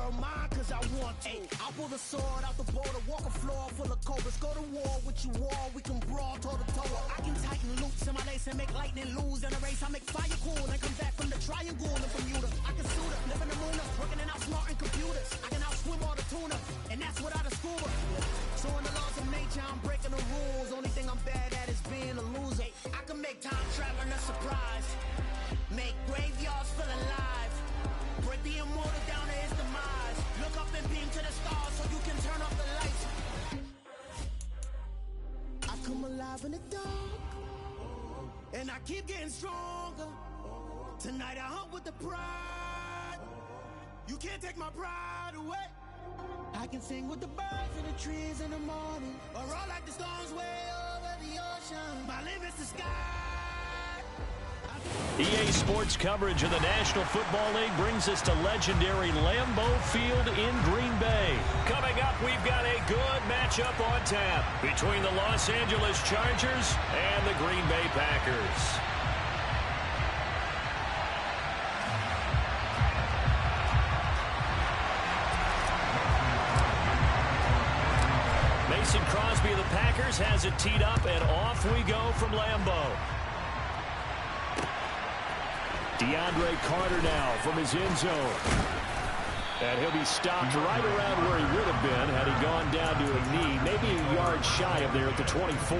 world mine cause I want to. I'll pull the sword out the border, walk a floor full of cobras. Go to war with you all, we can brawl toe to toe. I can tighten loops in my lace and make lightning lose in a race. I make fire cool and come back from the triangle in Bermuda. I can suit up, live in the moon up, working and outsmarting computers. I can outswim all the tuna, and that's without a scuba. So in the laws of nature, I'm breaking the rules. Only thing I'm bad at is being a loser. I can make time traveling a surprise, make graveyards feel alive, break the immortal down to his demise. Look up and beam to the stars so you can turn off the lights. I come alive in the dark, and I keep getting stronger. Tonight I hunt with the pride. You can't take my pride away. I can sing with the birds and the trees in the morning, or roll like the storms way over the ocean. My limit's the sky. EA Sports coverage of the National Football League brings us to legendary Lambeau Field in Green Bay. Coming up, we've got a good matchup on tap between the Los Angeles Chargers and the Green Bay Packers. Mason Crosby of the Packers has it teed up, and off we go from Lambeau. DeAndre Carter now from his end zone. And he'll be stopped right around where he would have been had he gone down to a knee, maybe a yard shy of there at the 24.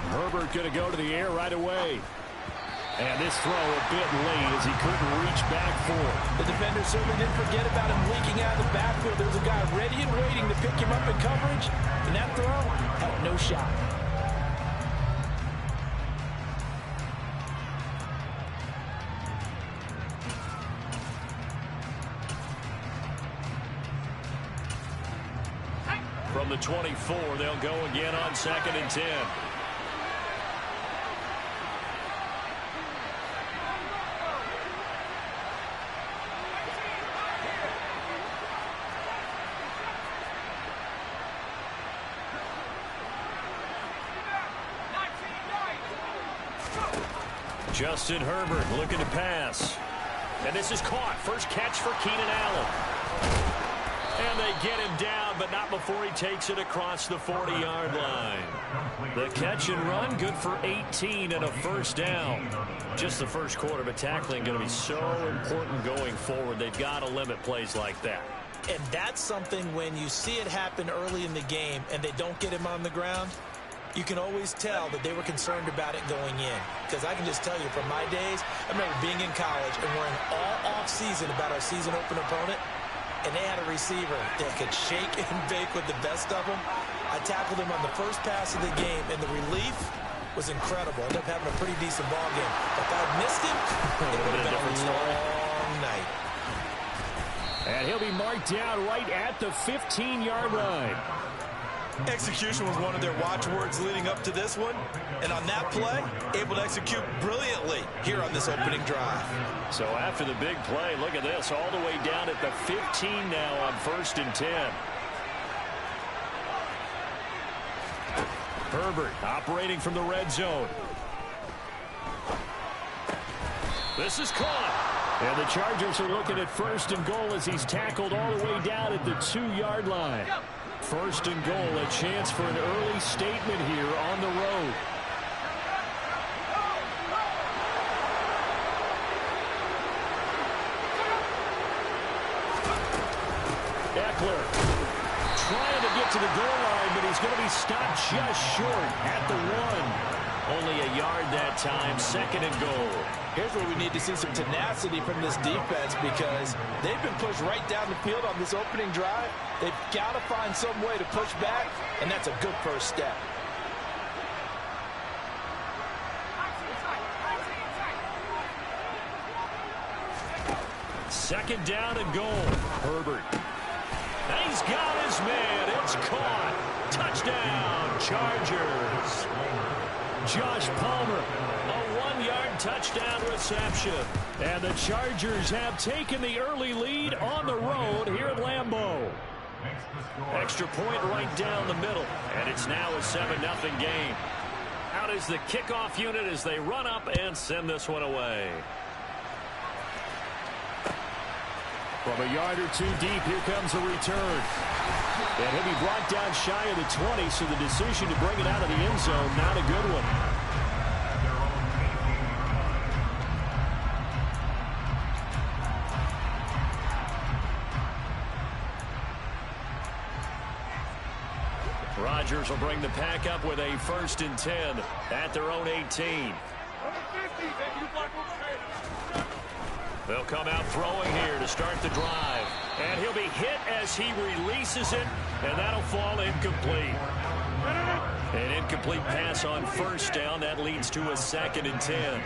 Herbert going to go to the air right away. And this throw a bit late as he couldn't reach back for it. The defender certainly didn't forget about him leaking out of the backfield. There was a guy ready and waiting to pick him up in coverage, and that throw had no shot. From the 24, they'll go again on 2nd and 10. Justin Herbert looking to pass. And this is caught. First catch for Keenan Allen. And they get him down, but not before he takes it across the 40-yard line. The catch and run, good for 18 and a first down. Just the first quarter, but tackling going to be so important going forward. They've got to limit plays like that. And that's something when you see it happen early in the game and they don't get him on the ground, you can always tell that they were concerned about it going in. Because I can just tell you from my days, I remember being in college and worrying all off-season about our season open opponent, and they had a receiver that could shake and bake with the best of them. I tackled him on the first pass of the game, and the relief was incredible. Ended up having a pretty decent ball game. But if I had missed him, it would have been a long night. And he'll be marked down right at the 15-yard line. Execution was one of their watchwords leading up to this one. And on that play, able to execute brilliantly here on this opening drive. So after the big play, look at this, all the way down at the 15 now on 1st and 10. Herbert operating from the red zone. This is caught. And the Chargers are looking at 1st and goal as he's tackled all the way down at the 2-yard line. 1st and goal, a chance for an early statement here on the road. Eckler trying to get to the goal line, but he's going to be stopped just short at the 1. Only a yard that time, 2nd and goal. Here's where we need to see some tenacity from this defense because they've been pushed right down the field on this opening drive. They've got to find some way to push back, and that's a good first step. Second down and goal. Herbert He's got his man. It's caught. Touchdown, Chargers. Josh Palmer, a 1-yard touchdown reception. And the Chargers have taken the early lead on the road here at Lambeau. Extra point right down the middle. And it's now a 7-0 game. Out is the kickoff unit as they run up and send this one away. From a yard or two deep, here comes a return. And he'll be brought down shy of the 20, so the decision to bring it out of the end zone, not a good one. Rodgers will bring the pack up with a 1st and 10 at their own 18. They'll come out throwing here to start the drive. And he'll be hit as he releases it, and that'll fall incomplete. An incomplete pass on 1st down. That leads to a 2nd and 10.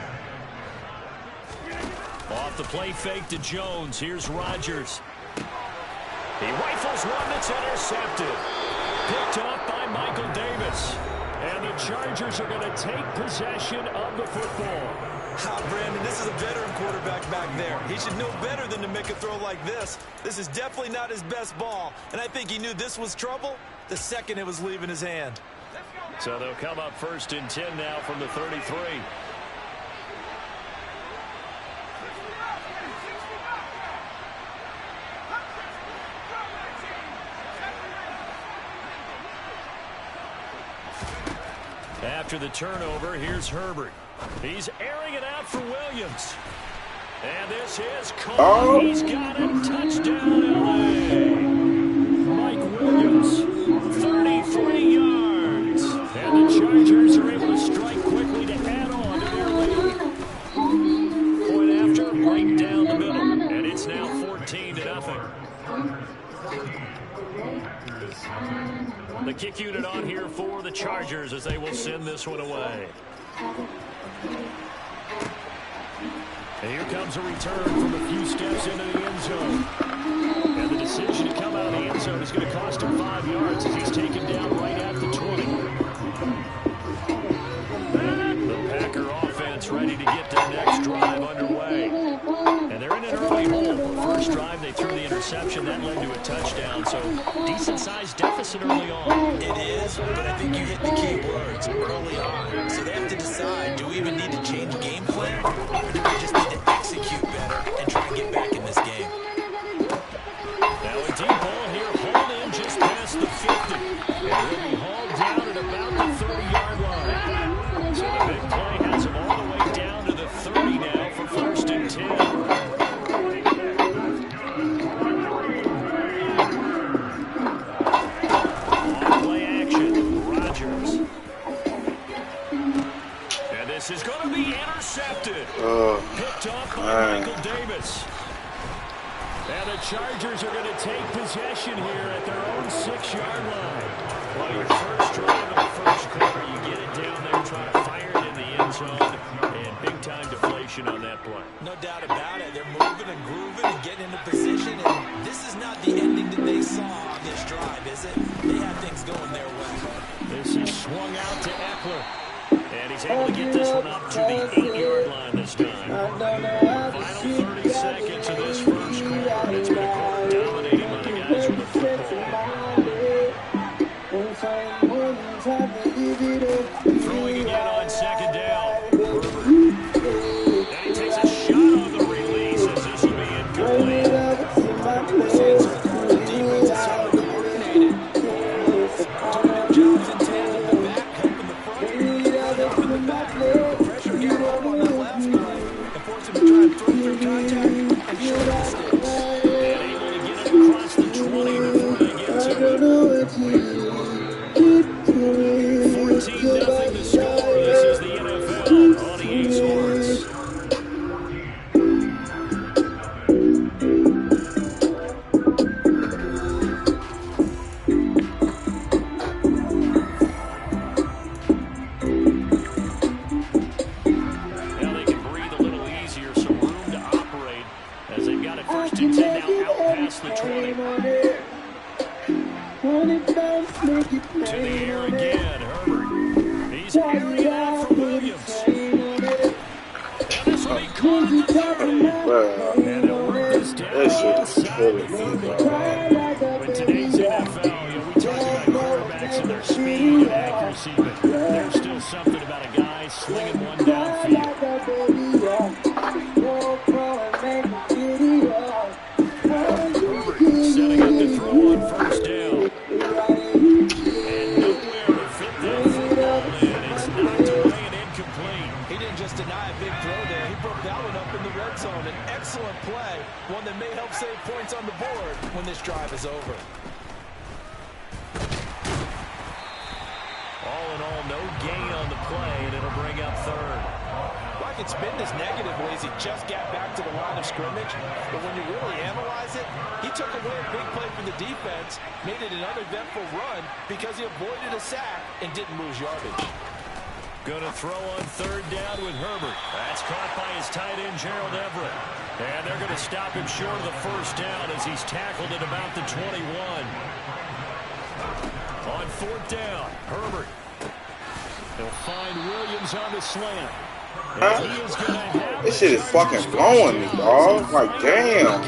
Off the play fake to Jones. Here's Rodgers. He rifles one that's intercepted. Picked off by Michael Davis. And the Chargers are going to take possession of the football. Brandon, this is a veteran quarterback back there. He should know better than to make a throw like this. This is definitely not his best ball. And I think he knew this was trouble the second it was leaving his hand. So they'll come up 1st and 10 now from the 33. After the turnover, here's Herbert. He's airing it out for Williams. And this is Cole. He's got it. Touchdown, L.A. Mike Williams, 33 yards. And the Chargers are able to strike quickly to add on to their lead. Point after, right down the middle. And it's now 14-0. The kick unit on here for the Chargers as they will send this one away. And here comes a return from a few steps into the end zone. And the decision to come out of the end zone is going to cost him 5 yards as he's taken down right at the 20. The Packer offense ready to get their next drive underway. And they're in an early hole. The first drive, they threw the interception. That led to a touchdown. So decent-sized deficit early on. It is, but I think you hit the key words early on. So they have to decide, do we even need to change game plan? Or do we just need to execute better and try and get back in this game? Now a deep ball here, hauled in just past the 50. And will be hauled down at about the 30-yard line. So the big play has him all the way down to the 30 now for 1st and 10. This is going to be intercepted. Picked off by Michael Davis. And the Chargers are going to take possession here at their own 6-yard line. Well, your first drive of the first quarter, you get it down there, try to fire it in the end zone, and big-time deflation on that play. No doubt about it. They're moving and grooving and getting into position, and this is not the ending that they saw on this drive, is it? They have things going their way. This is swung out to Eckler. And he's able to get this one up to the 8-yard line this time. Final 30 seconds of this first quarter. It's been a quarter dominating by the guys with the football. Throwing again on 2nd down. And he takes a shot on the release as this will be incomplete. The defense is starting to coordinate it. Doing their jobs in tandem. The back helping the front. In the back, the pressure got up on that last play and forced him to try and throw through contact and short mistakes. And able to get it across the 20 before they get to it. To the air again, Herbert. He's airing it out for Williams. And this will be caught at the 30. And they'll work this down inside the 30. In today's NFL, we talk about quarterbacks and their speed and accuracy, but there's still something about a guy slinging one downfield. Herbert setting up to throw on first down. And nowhere to fit that football in. It's knocked away and incomplete. He didn't just deny a big throw there. He broke that one up in the red zone. An excellent play, one that may help save points on the board when this drive is over. All in all, no gain on the play, and it'll bring up third. Like it's been this negative ways he just got back to the line of scrimmage, but when you really analyze it, he took away a big play from the defense, made it an uneventful run because he avoided a sack and didn't lose yardage. Going to throw on third down with Herbert. That's caught by his tight end, Gerald Everett. And they're going to stop him short of the first down as he's tackled at about the 21. On fourth down, Herbert. He'll find Williams on the slant. And he is going to have this shit is fucking blowing me, dog. Like, damn. On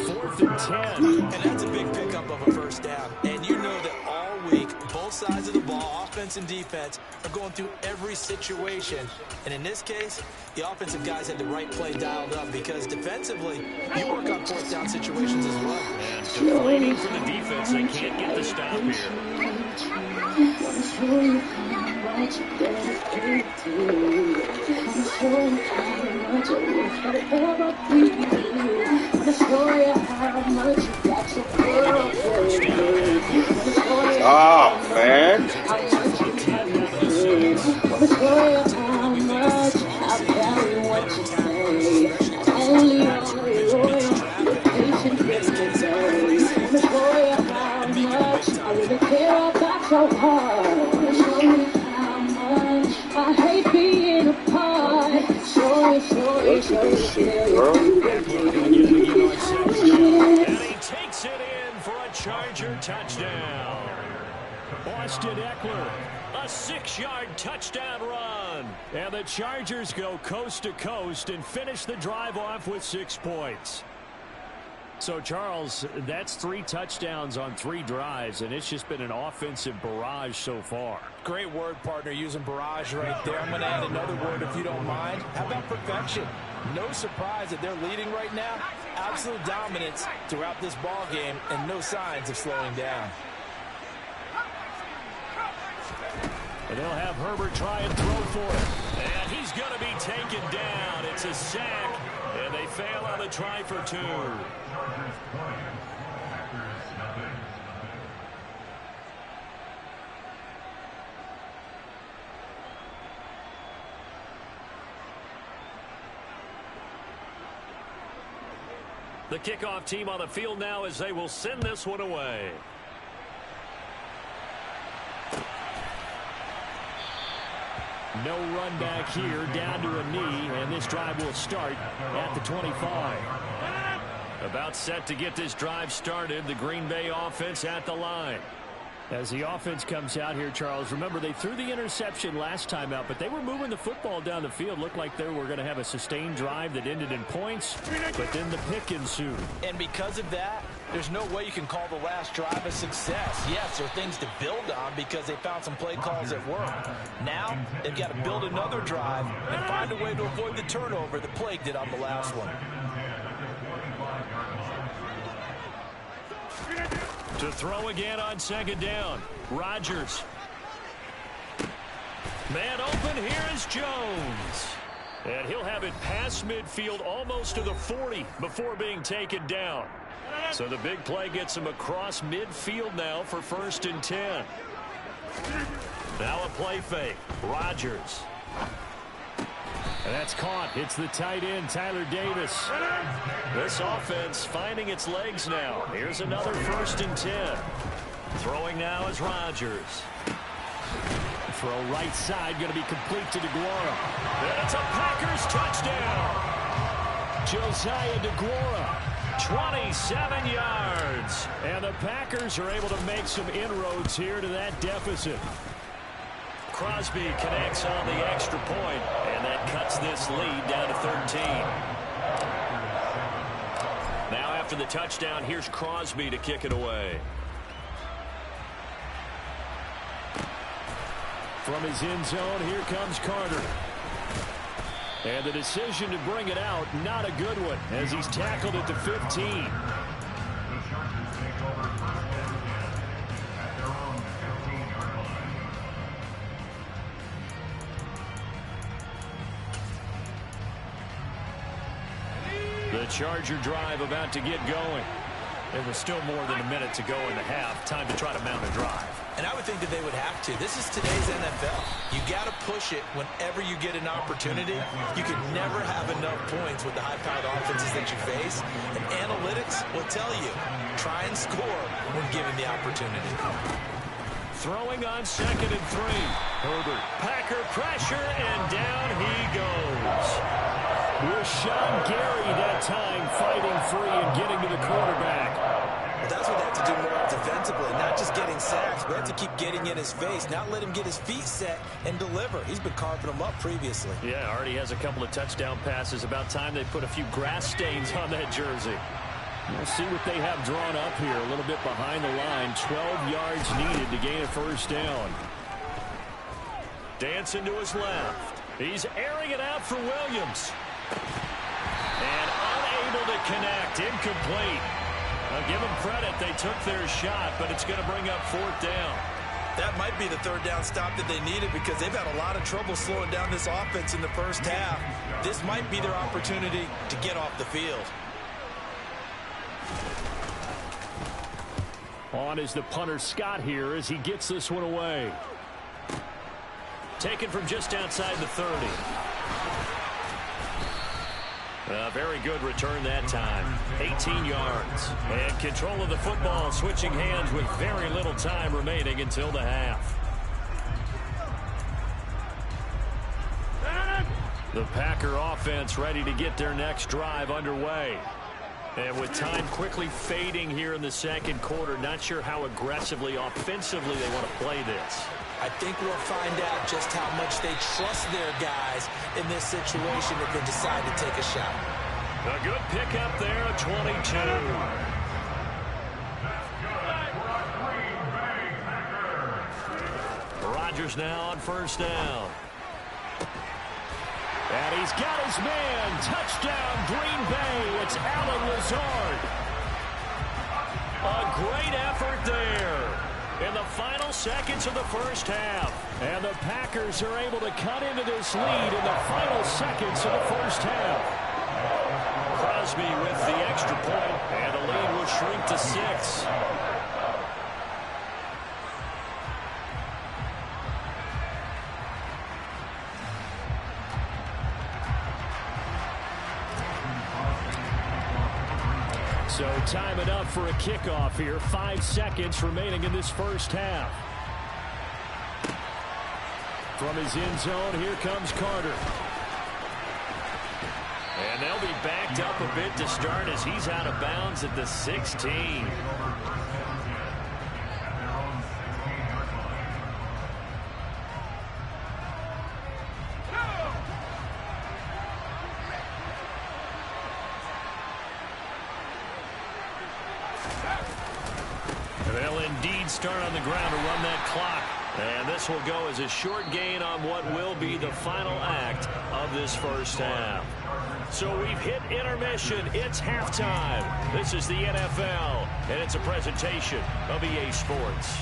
4th and 10. And that's a big pickup of a first down. And you know that all week, both sides of the ball, offense and defense, are going through every situation. And in this case, the offensive guys had the right play dialed up because defensively, you work on fourth down situations as well. And deflating from the defense, they can't get the stop here. Oh, man. So hard, show me how much I hate being apart. Sorry, and he takes it in for a Charger touchdown. Austin Eckler, a 6-yard touchdown run. And the Chargers go coast to coast and finish the drive off with 6 points. So, Charles, that's 3 touchdowns on 3 drives, and it's just been an offensive barrage so far. Great word, partner, using barrage right there. I'm going to add another word if you don't mind. How about perfection? No surprise that they're leading right now. Absolute dominance throughout this ball game and no signs of slowing down. And they'll have Herbert try and throw for it. And he's going to be taken down. It's a sack, and they fail on the try for 2. The kickoff team on the field now as they will send this one away. No run back here, down to a knee, and this drive will start at the 25. About set to get this drive started, the Green Bay offense at the line. As the offense comes out here, Charles, remember they threw the interception last time out, but they were moving the football down the field. Looked like they were going to have a sustained drive that ended in points, but then the pick ensued. And because of that, there's no way you can call the last drive a success. Yes, there are things to build on because they found some play calls that work. Now, they've got to build another drive and find a way to avoid the turnover that plagued it on the last one. To throw again on second down. Rodgers. Man open, here is Jones. And he'll have it past midfield almost to the 40 before being taken down. So the big play gets him across midfield now for 1st and 10. Now a play fake. Rodgers. And that's caught. It's the tight end, Tyler Davis. This offense finding its legs now. Here's another 1st and 10. Throwing now is Rodgers. Throw right side, going to be complete to DeGuara. And it's a Packers touchdown. Josiah DeGuara 27 yards. And the Packers are able to make some inroads here to that deficit. Crosby connects on the extra point, and that cuts this lead down to 13. Now after the touchdown, here's Crosby to kick it away. From his end zone, here comes Carter. And the decision to bring it out, not a good one, as he's tackled at the 15. The Charger drive about to get going. There was still more than a minute to go in the half. Time to try to mount a drive. And I would think that they would have to. This is today's NFL. You got to push it whenever you get an opportunity. You can never have enough points with the high-powered offenses that you face. And analytics will tell you, try and score when given the opportunity. Throwing on 2nd and 3. Herbert. Packer pressure, and down he goes. Rashawn Gary that time fighting free and getting to the quarterback. Well, that's what they have to do more defensively, not just getting sacks, but have to keep getting in his face, not let him get his feet set and deliver. He's been carving them up previously. Yeah, already has a couple of touchdown passes. About time they put a few grass stains on that jersey. We'll see what they have drawn up here. A little bit behind the line. 12 yards needed to gain a first down. Dancing to his left. He's airing it out for Williams. And unable to connect. Incomplete. I'll give them credit. They took their shot, but it's going to bring up 4th down. That might be the 3rd down stop that they needed because they've had a lot of trouble slowing down this offense in the first half. This might be their opportunity to get off the field. On is the punter Scott here as he gets this one away. Taken from just outside the 30. A very good return that time. 18 yards. And control of the football, switching hands with very little time remaining until the half. The Packer offense ready to get their next drive underway. And with time quickly fading here in the second quarter, not sure how aggressively, offensively they want to play this. I think we'll find out just how much they trust their guys in this situation if they decide to take a shot. A good pickup there at 22. Rodgers now on first down. And he's got his man. Touchdown, Green Bay. It's Allen Lazard. A great effort there in the final seconds of the first half. And the Packers are able to cut into this lead in the final seconds of the first half. Crosby with the extra point, and the lead will shrink to 6. So time enough for a kickoff here. 5 seconds remaining in this first half. From his end zone, here comes Carter. And they'll be backed up a bit to start as he's out of bounds at the 16. They'll indeed start on the ground to run that clock. And this will go as a short gain on what will be the final act of this first half. So we've hit intermission. It's halftime. This is the NFL, and it's a presentation of EA Sports.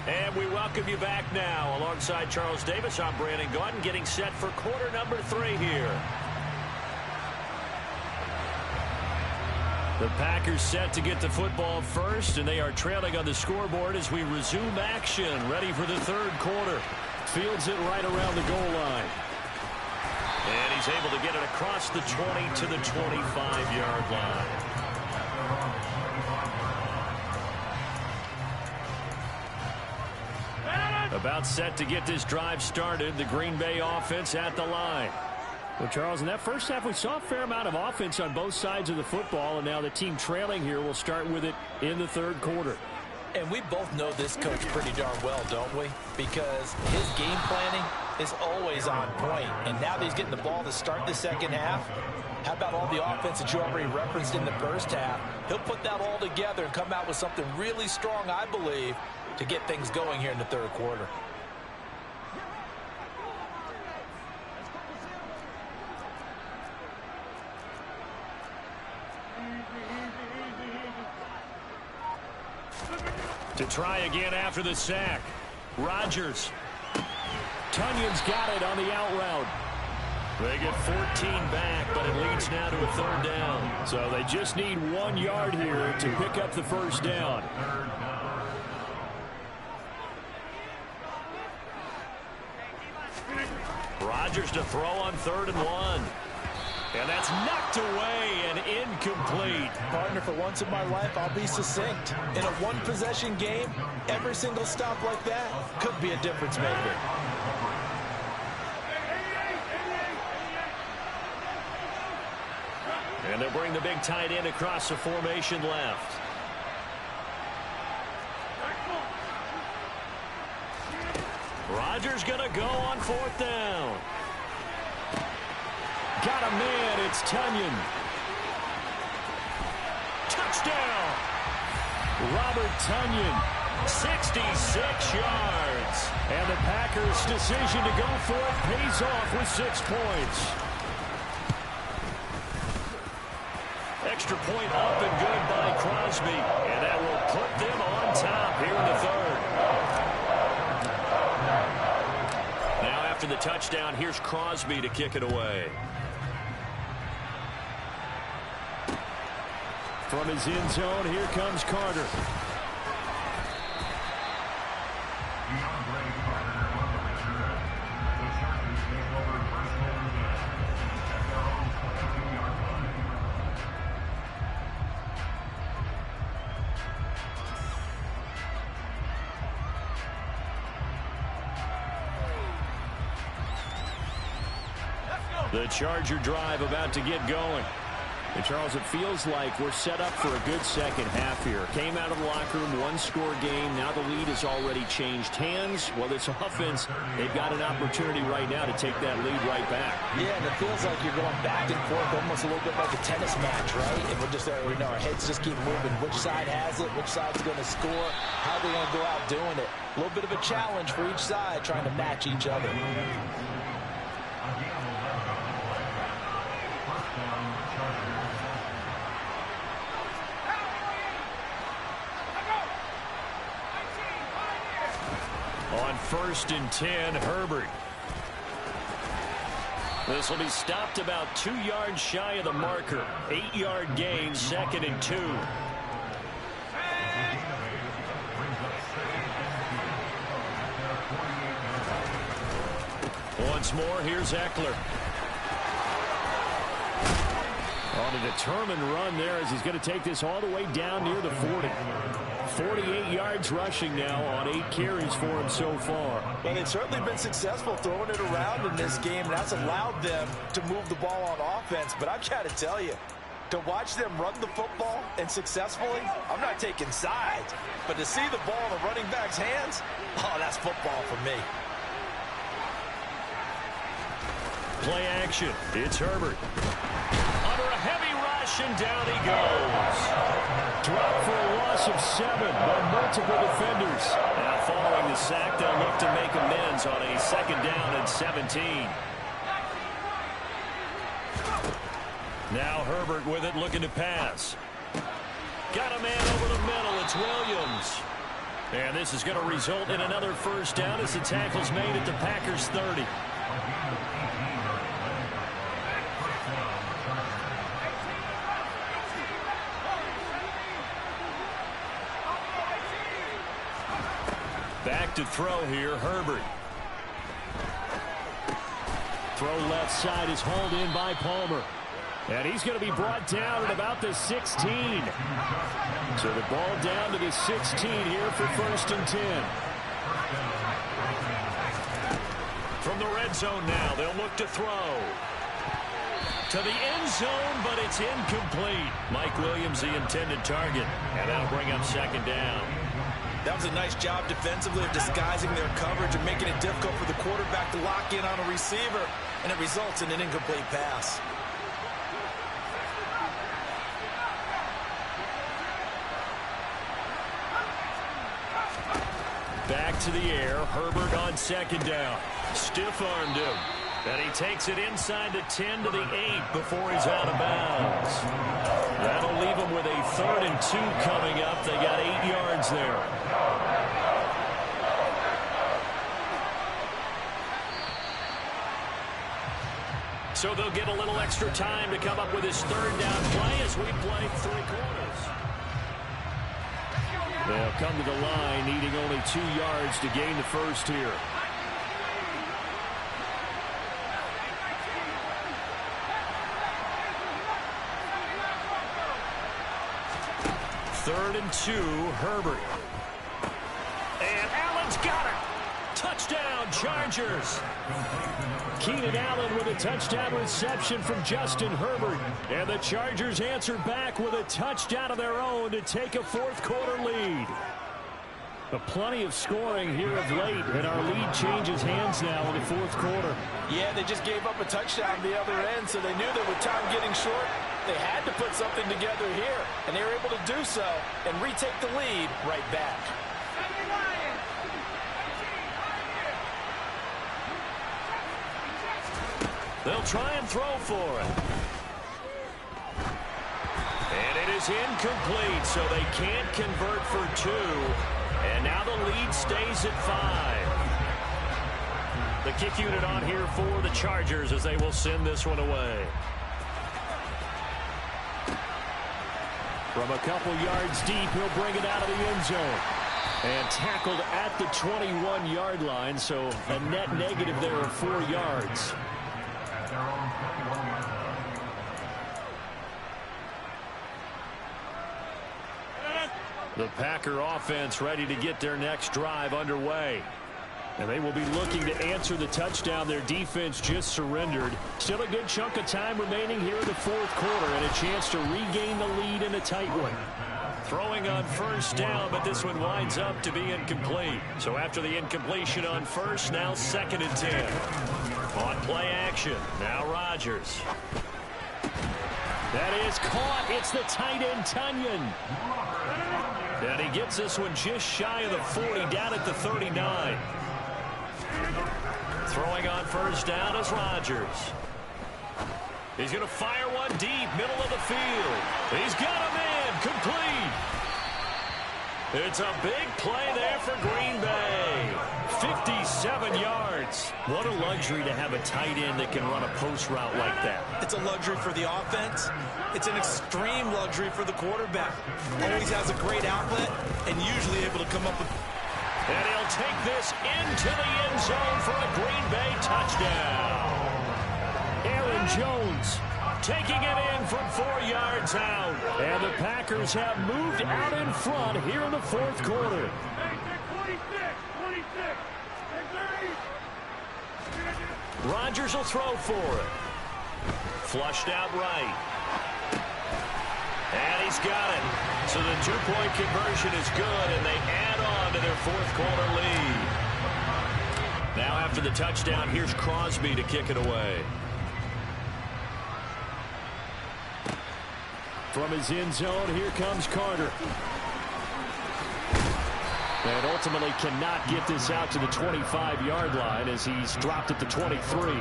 And we welcome you back now. Alongside Charles Davis, I'm Brandon Gaudin, getting set for quarter number 3 here. The Packers set to get the football first, and they are trailing on the scoreboard as we resume action, ready for the third quarter. Fields it right around the goal line. And he's able to get it across the 20 to the 25-yard line. About set to get this drive started. The Green Bay offense at the line. Well, Charles, in that first half, we saw a fair amount of offense on both sides of the football, and now the team trailing here will start with it in the third quarter. And we both know this coach pretty darn well, don't we? Because his game planning is always on point. And now that he's getting the ball to start the second half, how about all the offense that you already referenced in the first half? He'll put that all together and come out with something really strong, I believe, to get things going here in the third quarter. To try again after the sack. Rodgers. Tunyon's got it on the out route. They get 14 back, but it leads now to a third down. So they just need 1 yard here to pick up the first down. Rodgers to throw on 3rd and 1. And that's knocked away and incomplete. Partner, for once in my life, I'll be succinct. In a one-possession game, every single stop like that could be a difference maker. And they'll bring the big tight end across the formation left. Rodgers going to go on 4th down. Got a man, it's Tunyon. Touchdown! Robert Tunyon, 66 yards. And the Packers' decision to go for it pays off with 6 points. Extra point up and good by Crosby. And that will put them on top here in the third. Now after the touchdown, here's Crosby to kick it away. From his end zone, here comes Carter. The Charger drive about to get going. And Charles, it feels like we're set up for a good second half here. Came out of the locker room, 1-score game. Now the lead has already changed hands. Well, this offense, they've got an opportunity right now to take that lead right back. Yeah, and it feels like you're going back and forth, almost a little bit like a tennis match, right? And we're just there, you know, our heads just keep moving. Which side has it? Which side's going to score? How are they going to go out doing it? A little bit of a challenge for each side, trying to match each other. On 1st and 10, Herbert. This will be stopped about 2 yards shy of the marker. 8-yard gain, 2nd and 2. Once more, here's Eckler. On a determined run there as he's going to take this all the way down near the 40. 48 yards rushing now on 8 carries for him so far. Well, they've certainly been successful throwing it around in this game, and that's allowed them to move the ball on offense. But I've got to tell you, to watch them run the football and successfully, I'm not taking sides, but to see the ball in the running back's hands, oh, that's football for me. Play action. It's Herbert. Under a heavy rush, and down he goes. Dropped for a loss of 7 by multiple defenders. Now following the sack, they'll look to make amends on a 2nd down and 17. Now Herbert with it, looking to pass. Got a man over the middle. It's Williams. And this is going to result in another 1st down as the tackle's made at the Packers' 30. Back to throw here, Herbert. Throw left side is hauled in by Palmer. And he's going to be brought down at about the 16. So the ball down to the 16 here for 1st and 10. From the red zone now, they'll look to throw. To the end zone, but it's incomplete. Mike Williams, the intended target, and that'll bring up second down. That was a nice job defensively of disguising their coverage and making it difficult for the quarterback to lock in on a receiver, and it results in an incomplete pass. Back to the air. Herbert on second down. Stiff-armed him. And he takes it inside the 10 to the 8 before he's out of bounds. That'll leave him with a 3rd and 2 coming up. They got 8 yards there. So they'll get a little extra time to come up with his 3rd down play as we play 3 quarters. They'll come to the line needing only 2 yards to gain the first here. Third and 2, Herbert. And Allen's got it. Touchdown, Chargers. Keenan Allen with a touchdown reception from Justin Herbert. And the Chargers answer back with a touchdown of their own to take a 4th quarter lead. But plenty of scoring here of late, and our lead changes hands now in the 4th quarter. Yeah, they just gave up a touchdown the other end, so they knew that with time getting short, they had to put something together here, and they were able to do so and retake the lead right back. They'll try and throw for it. And it is incomplete, so they can't convert for 2. And now the lead stays at 5. The kick unit on here for the Chargers as they will send this one away. From a couple yards deep, he'll bring it out of the end zone. And tackled at the 21-yard line, so a net negative there of 4 yards. The Packer offense ready to get their next drive underway. And they will be looking to answer the touchdown their defense just surrendered. Still a good chunk of time remaining here in the 4th quarter and a chance to regain the lead in a tight one. Throwing on first down, but this one winds up to be incomplete. So after the incompletion on first, now 2nd and 10. On play action, now Rodgers. That is caught. It's the tight end, Tunyon. And he gets this one just shy of the 40, down at the 39. Throwing on first down is Rodgers. He's going to fire one deep, middle of the field. He's got a man, complete. It's a big play there for Green Bay. 57 yards. What a luxury to have a tight end that can run a post route like that. It's a luxury for the offense. It's an extreme luxury for the quarterback. Always has a great outlet and usually able to come up with... And he'll take this into the end zone for a Green Bay touchdown. Aaron Jones taking it in from 4 yards out. And the Packers have moved out in front here in the 4th quarter. Rodgers will throw for it. Flushed out right. And he's got it. So the 2-point conversion is good, and they add on to their 4th quarter lead. Now after the touchdown, here's Crosby to kick it away. From his end zone, here comes Carter. And ultimately cannot get this out to the 25-yard line as he's dropped at the 23.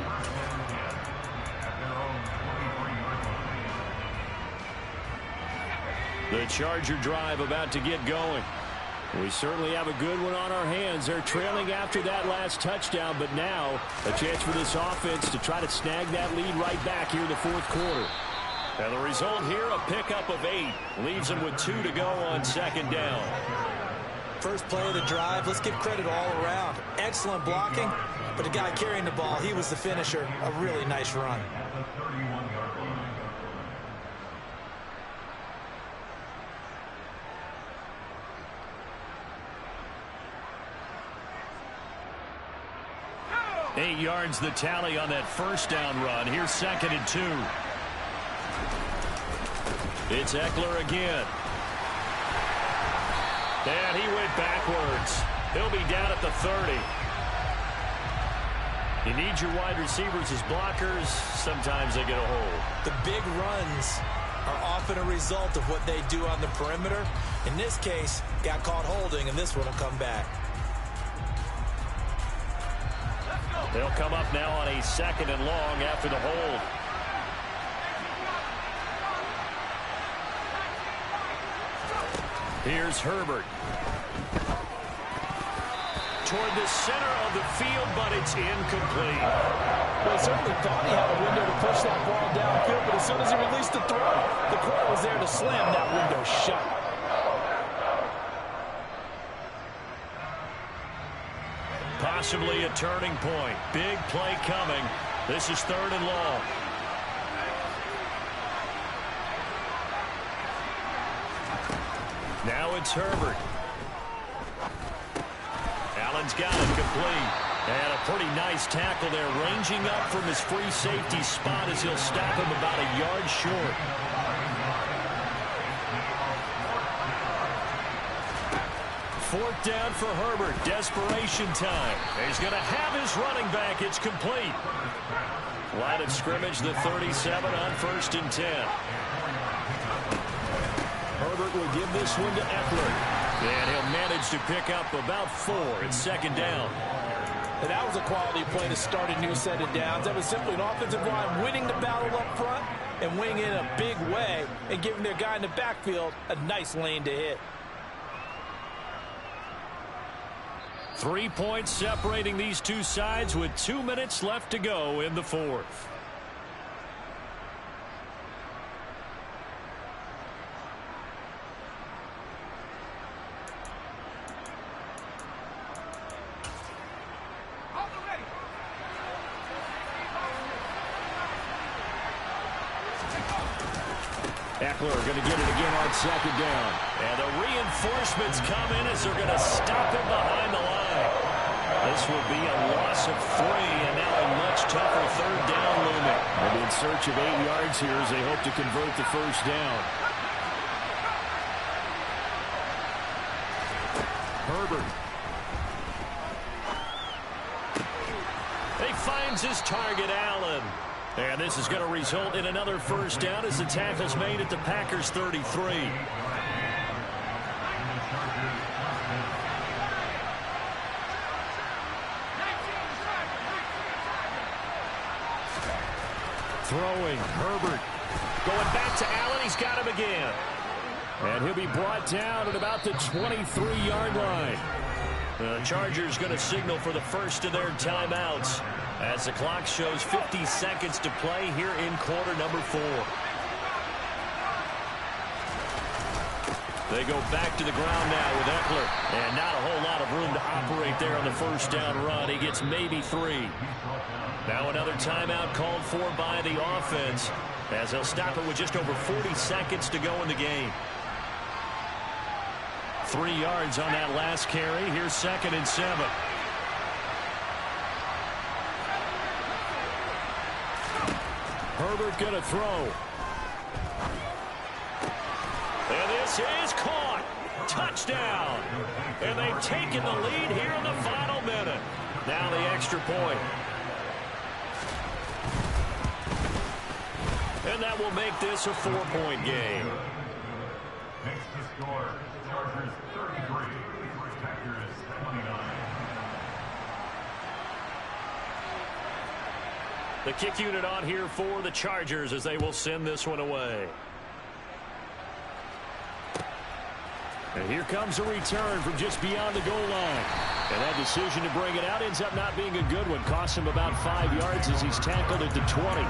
The Charger drive about to get going. We certainly have a good one on our hands. They're trailing after that last touchdown, but now a chance for this offense to try to snag that lead right back here in the 4th quarter. And the result here, a pickup of 8. Leaves them with 2 to go on 2nd down. First play of the drive, let's give credit all around. Excellent blocking, but the guy carrying the ball, he was the finisher. A really nice run. 8 yards the tally on that first down run. Here's 2nd and 2. It's Eckler again. And he went backwards. He'll be down at the 30. You need your wide receivers as blockers. Sometimes they get a hold. The big runs are often a result of what they do on the perimeter. In this case, got caught holding, and this one will come back. They'll come up now on a 2nd and long after the hold. Here's Herbert. Toward the center of the field, but it's incomplete. Well, he certainly thought he had a window to push that ball downfield, but as soon as he released the throw, the corner was there to slam that window shut. Possibly a turning point. Big play coming. This is 3rd and long. Now it's Herbert. Allen's got it complete. And a pretty nice tackle there, ranging up from his free safety spot as he'll stop him about a yard short. Fourth down for Herbert. Desperation time. He's going to have his running back. It's complete. Line of scrimmage, the 37 on 1st and 10. Herbert will give this one to Eckler. And he'll manage to pick up about 4. It's 2nd down. And that was a quality play to start a new set of downs. That was simply an offensive line winning the battle up front and winning in a big way and giving their guy in the backfield a nice lane to hit. 3 points separating these two sides with 2 minutes left to go in the 4th. Eckler going to get it again on 2nd down. And the reinforcements come in as they're going to stop him behind the line. This will be a loss of 3, and now a much tougher 3rd down looming. And in search of 8 yards here as they hope to convert the 1st down. Herbert. He finds his target, Allen. And this is going to result in another 1st down as the tackle's made at the Packers' 33. Throwing, Herbert. Going back to Allen, he's got him again. And he'll be brought down at about the 23-yard line. The Chargers going to signal for the first of their timeouts as the clock shows 50 seconds to play here in quarter number 4. They go back to the ground now with Eckler. And not a whole lot of room to operate there on the 1st down run. He gets maybe 3. Now another timeout called for by the offense as they'll stop it with just over 40 seconds to go in the game. 3 yards on that last carry. Here's 2nd and 7. Herbert going to throw. And this is caught. Touchdown. And they've taken the lead here in the final minute. Now the extra point. And that will make this a 4-point game. Next to score, Chargers 33, Packers 29. The kick unit on here for the Chargers as they will send this one away. And here comes a return from just beyond the goal line. And that decision to bring it out ends up not being a good one. Costs him about 5 yards as he's tackled at the 20.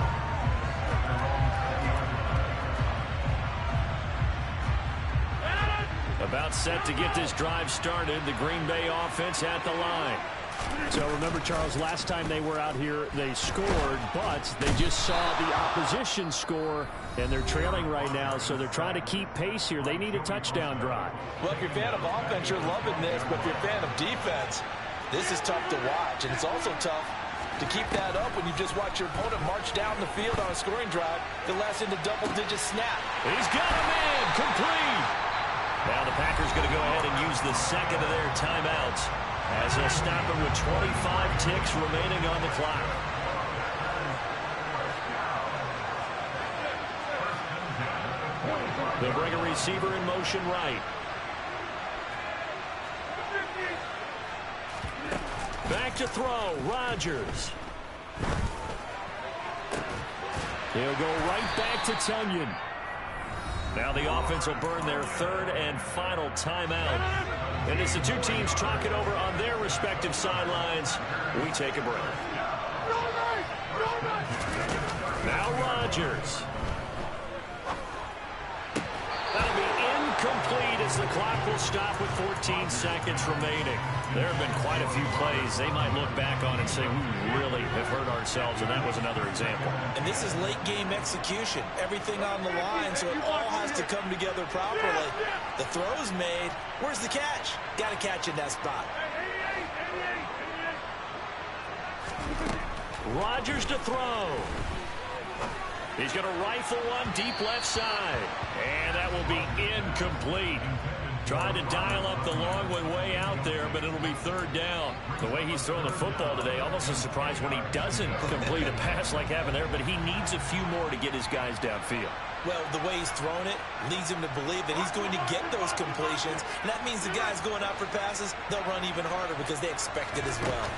About set to get this drive started. The Green Bay offense at the line. So remember, Charles, last time they were out here, they scored, but they just saw the opposition score, and they're trailing right now, so they're trying to keep pace here. They need a touchdown drive. Well, if you're a fan of offense, you're loving this, but if you're a fan of defense, this is tough to watch, and it's also tough To keep that up when you just watch your opponent march down the field on a scoring drive that lasts into double-digit snap. He's got a man, complete. Now the Packers going to go ahead and use the second of their timeouts as they'll stop it with 25 ticks remaining on the clock. They'll bring a receiver in motion right. Back to throw, Rodgers. He'll go right back to Tonyan. Now the offense will burn their third and final timeout. And as the two teams talk it over on their respective sidelines, we take a break. Now Rodgers. That'll be incomplete as the clock will stop with 14 seconds remaining. There have been quite a few plays they might look back on and say, we really have hurt ourselves, and that was another example. And this is late-game execution. Everything on the line, so it all has to come together properly. The throw's made. Where's the catch? Got to catch in that spot. Rodgers to throw. He's going to rifle one deep left side. And that will be incomplete. Trying to dial up the long one way out there, but it'll be third down. The way he's throwing the football today, almost a surprise when he doesn't complete a pass like having there, but he needs a few more to get his guys downfield. Well, the way he's thrown it leads him to believe that he's going to get those completions. And that means the guys going out for passes, they'll run even harder because they expect it as well.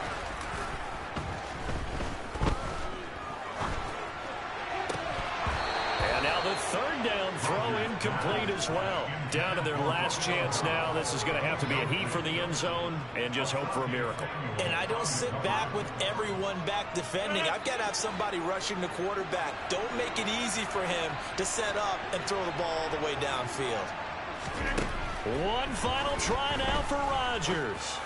And now the third down throw incomplete as well. Down to their last chance now. This is going to have to be a heat for the end zone and just hope for a miracle. And I don't sit back with everyone back defending. I've got to have somebody rushing the quarterback. Don't make it easy for him to set up and throw the ball all the way downfield. One final try now for Rodgers.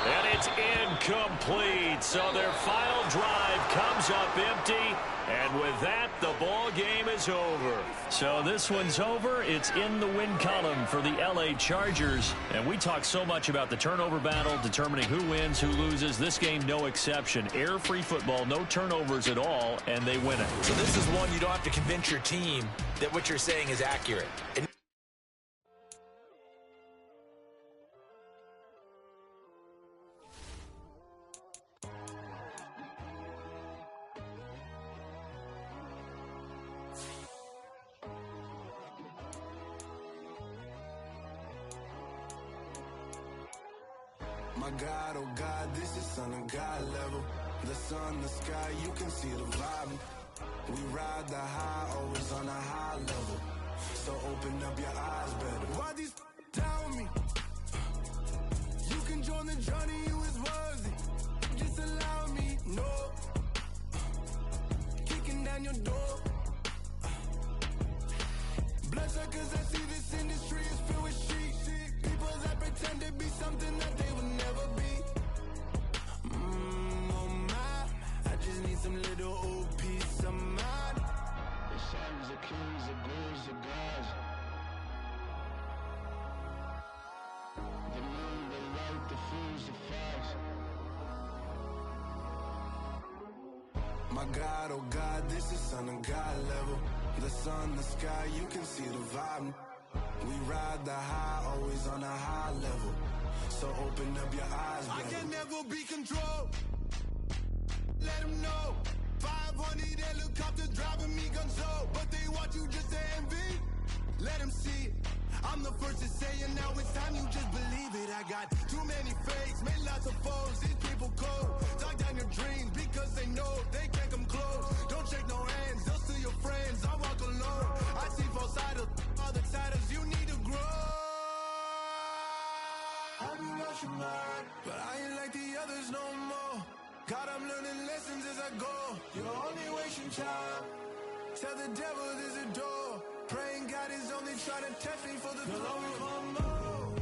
And it's incomplete. So their final drive comes up empty. And with that, the ball game is over. So this one's over. It's in the win column for the LA Chargers. And we talk so much about the turnover battle, determining who wins, who loses. This game, no exception. Error-free football, no turnovers at all, and they win it. So this is one you don't have to convince your team that what you're saying is accurate. My God, oh God, this is Son of God level. The sun, the sky, you can see the vibe. We ride the high, always on a high level. So open up your eyes better. Why these tell me? You can join the journey, you is worthy. Just allow me, no. Kicking down your door. Bloodsuckers, I see this industry is filled with sheep. People that pretend to be something that they would never be. Oh my, I just need some little old peace of mind. The sons of kings, the boys of gods. The moon, the light, the fools, the facts. My God, oh God, this is Son of God level. The sun, the sky, you can see the vibe. We ride the high, always on a high level. So open up your eyes, baby. I can never be controlled. Let them know. 500 helicopters driving me gonzo. But they want you just to envy. Let them see it. I'm the first to say it, now it's time you just believe it. I got too many fakes, made lots of foes. These people cold. Talk down your dreams because they know they can't come close. Don't shake no hands, they'll steal your friends. I walk alone. I see false idols, other titles, you need to grow. Have you lost your mind? But I ain't like the others no more. God, I'm learning lessons as I go. You're only wasting time. Tell the devil there's a door. Praying God is only trying to test me for the glory for more.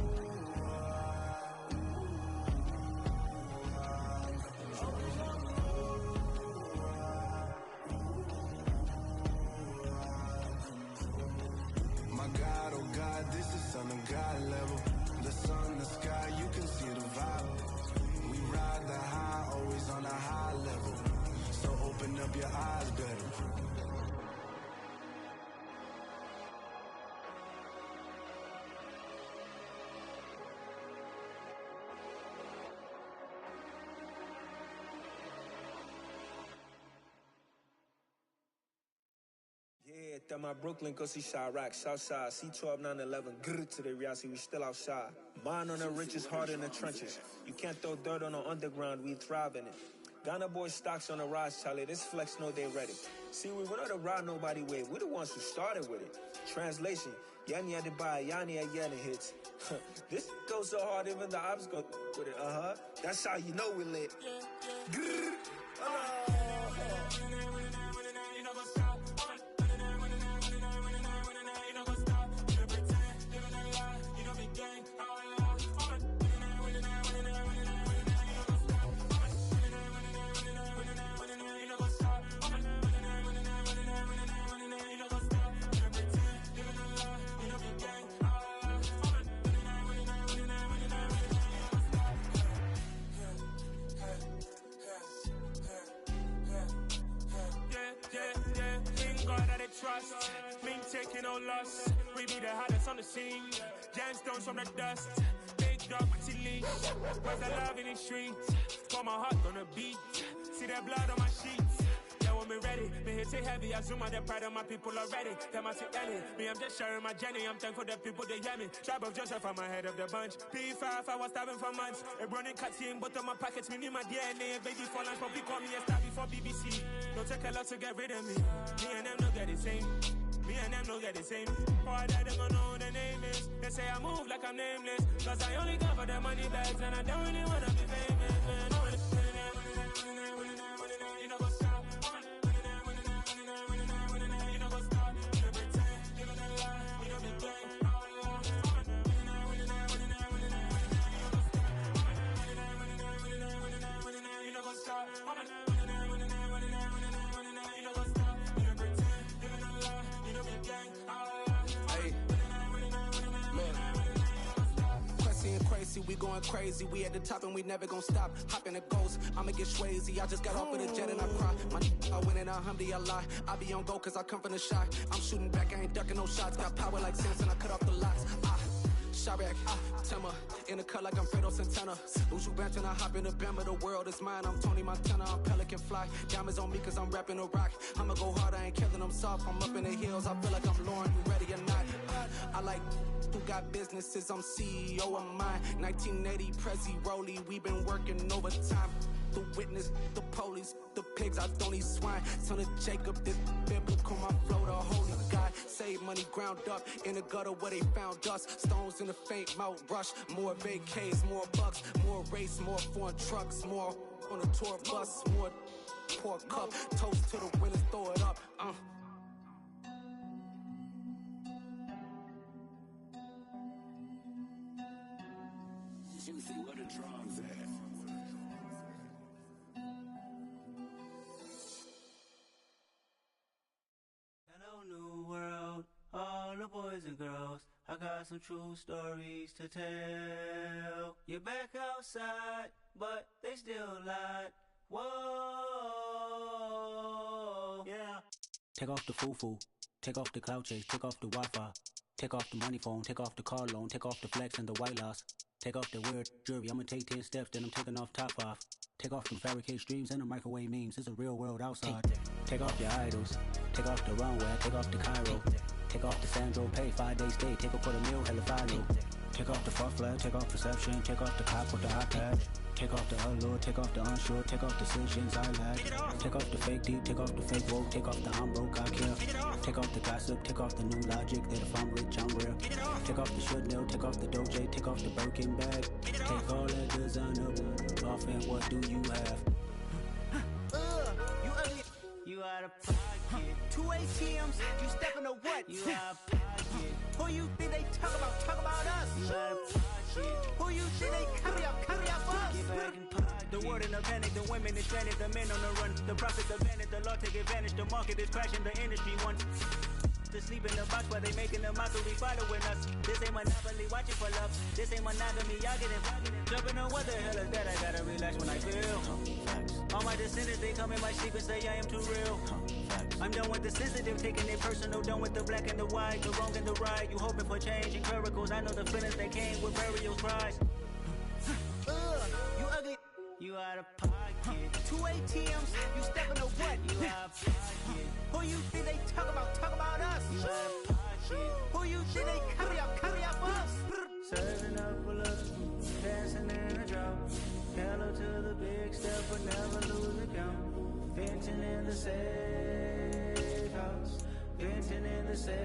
My God, oh God, this is Son of God level. The sun, the sky, you can see the vibe. We ride the high, always on a high level. So open up your eyes better. Yeah, that my Brooklyn, go see Chirac, Southside, C12, 911, grrr to the reality, we still outside. Mine on the richest, heart in the trenches. You can't throw dirt on the underground, we thrive in it. Ghana boys stocks on the rise, Charlie, this flex know they ready. See, we were not to ride nobody with, we the ones who started with it. Translation, Yanni had to buy, Yanni had Yanni hits. This goes so hard, even the ops go with it, That's how you know we lit. Grrr, trust, me taking no loss. We be the hottest on the scene. Gemstones from the dust. Big dog with your leash. Where's the love in the streets? Got my heart on the beat. See that blood on my sheets. Yeah, when me ready, me hit it heavy. I zoom out the pride of my people already. Them I see Ellie. Me, I'm just sharing my journey. I'm thankful that people they hear me. Tribe of Joseph, I'm ahead of the bunch. P5, I was starving for months. A running cutscene, but on my pockets, me need my DNA. Baby for lunch, but we call me a star before BBC. Don't take a lot to get rid of me. Me and them don't get the same. Me and them don't get the same. All that they gonna know who the name is. They say I move like I'm nameless. Cause I only come for the money bags and I don't really wanna be famous, man. You know what's up? You know what's up? You pretend, living a lie. You know the game. You know what's up? We going crazy, we at the top and we never gonna stop. Hop in the ghost, I'ma get swayzy. I just got off of the jet and I cry. My I win in a Humvee, I lie. I be on go cause I come from the shot. I'm shooting back, I ain't ducking no shots. Got power like Samson, I cut off the locks. Chirac, Timmer, in the cut like I'm Fredo Santana. Uju Benton, I hop in the Bama, the world is mine. I'm Tony Montana, I'm Pelican Fly. Diamonds on me cause I'm rapping a rock. I'ma go hard, I ain't killing them soft. I'm up in the hills, I feel like I'm Lauren, you ready or not? I like who got businesses, I'm CEO of mine. 1980 Prezi Rolly, we been working overtime. The witness, the police, the pigs, I don't eat swine. Son of Jacob, this biblical, my flow, the holy God. Save money ground up in the gutter where they found us. Stones in the faint mouth rush. More vacays, more bucks, more race, more foreign trucks, more on a tour bus, more pour cup. Toast to the winners, throw it up. Juicy, where the drums at? Hello, new world, all the boys and girls. I got some true stories to tell. You're back outside, but they still lied. Whoa, yeah. Take off the foo-foo, take off the cloud chase, take off the Wi-Fi. Take off the money phone, take off the car loan, take off the flex and the white loss. Take off the weird jewelry, I'ma take 10 steps, then I'm taking off top off. Take off them fabricate streams and the microwave memes, it's a real world outside. Take off your idols, take off the runway, take off the Cairo. Take off the Sandro Pay, 5-day stay, take a quarter meal, hella final. Take off the fuck flag, take off perception, take off the cop with the iPad. Take off the allure, take off the unsure, take off decisions I lack. Take off the fake deep, take off the fake woke, take off the I'm broke, I care. Take off the gossip, take off the new logic, that if I'm rich, I'm real. Take off the should know, take off the Doja, take off the Birkin bag. Take all that designer off and what do you have? You out of pocket. 2 ATMs, you stepping to what? You out of pocket. Who you think they talk about? Talk about us. You out of pocket. Who you think they carry up us? Get back in pocket. The word in the panic, the women is stranded, the men on the run. The profits advantage, the law take advantage, the market is crashing, the industry wants. to sleep in the box, but they making the mockery following us. This ain't Monopoly, watching for love. This ain't monogamy, y'all get it. Jumping on what the hell is that? I gotta relax when I feel. All my descendants, they come in my sleep and say I am too real. I'm done with the sensitive, taking it personal. Done with the black and the white, the wrong and the right. You hoping for change and miracles. I know the feelings that came with burial cries. You ugly. You out of pocket. 2 ATMs, you stepping to what? You out of pocket. Who you think they talk about us? You out of pocket. Who you think they carry up us? Serving up for love, dancing in a drought. Hello to the big step, but never lose the count. Venting in the safe house. Venting in the safe.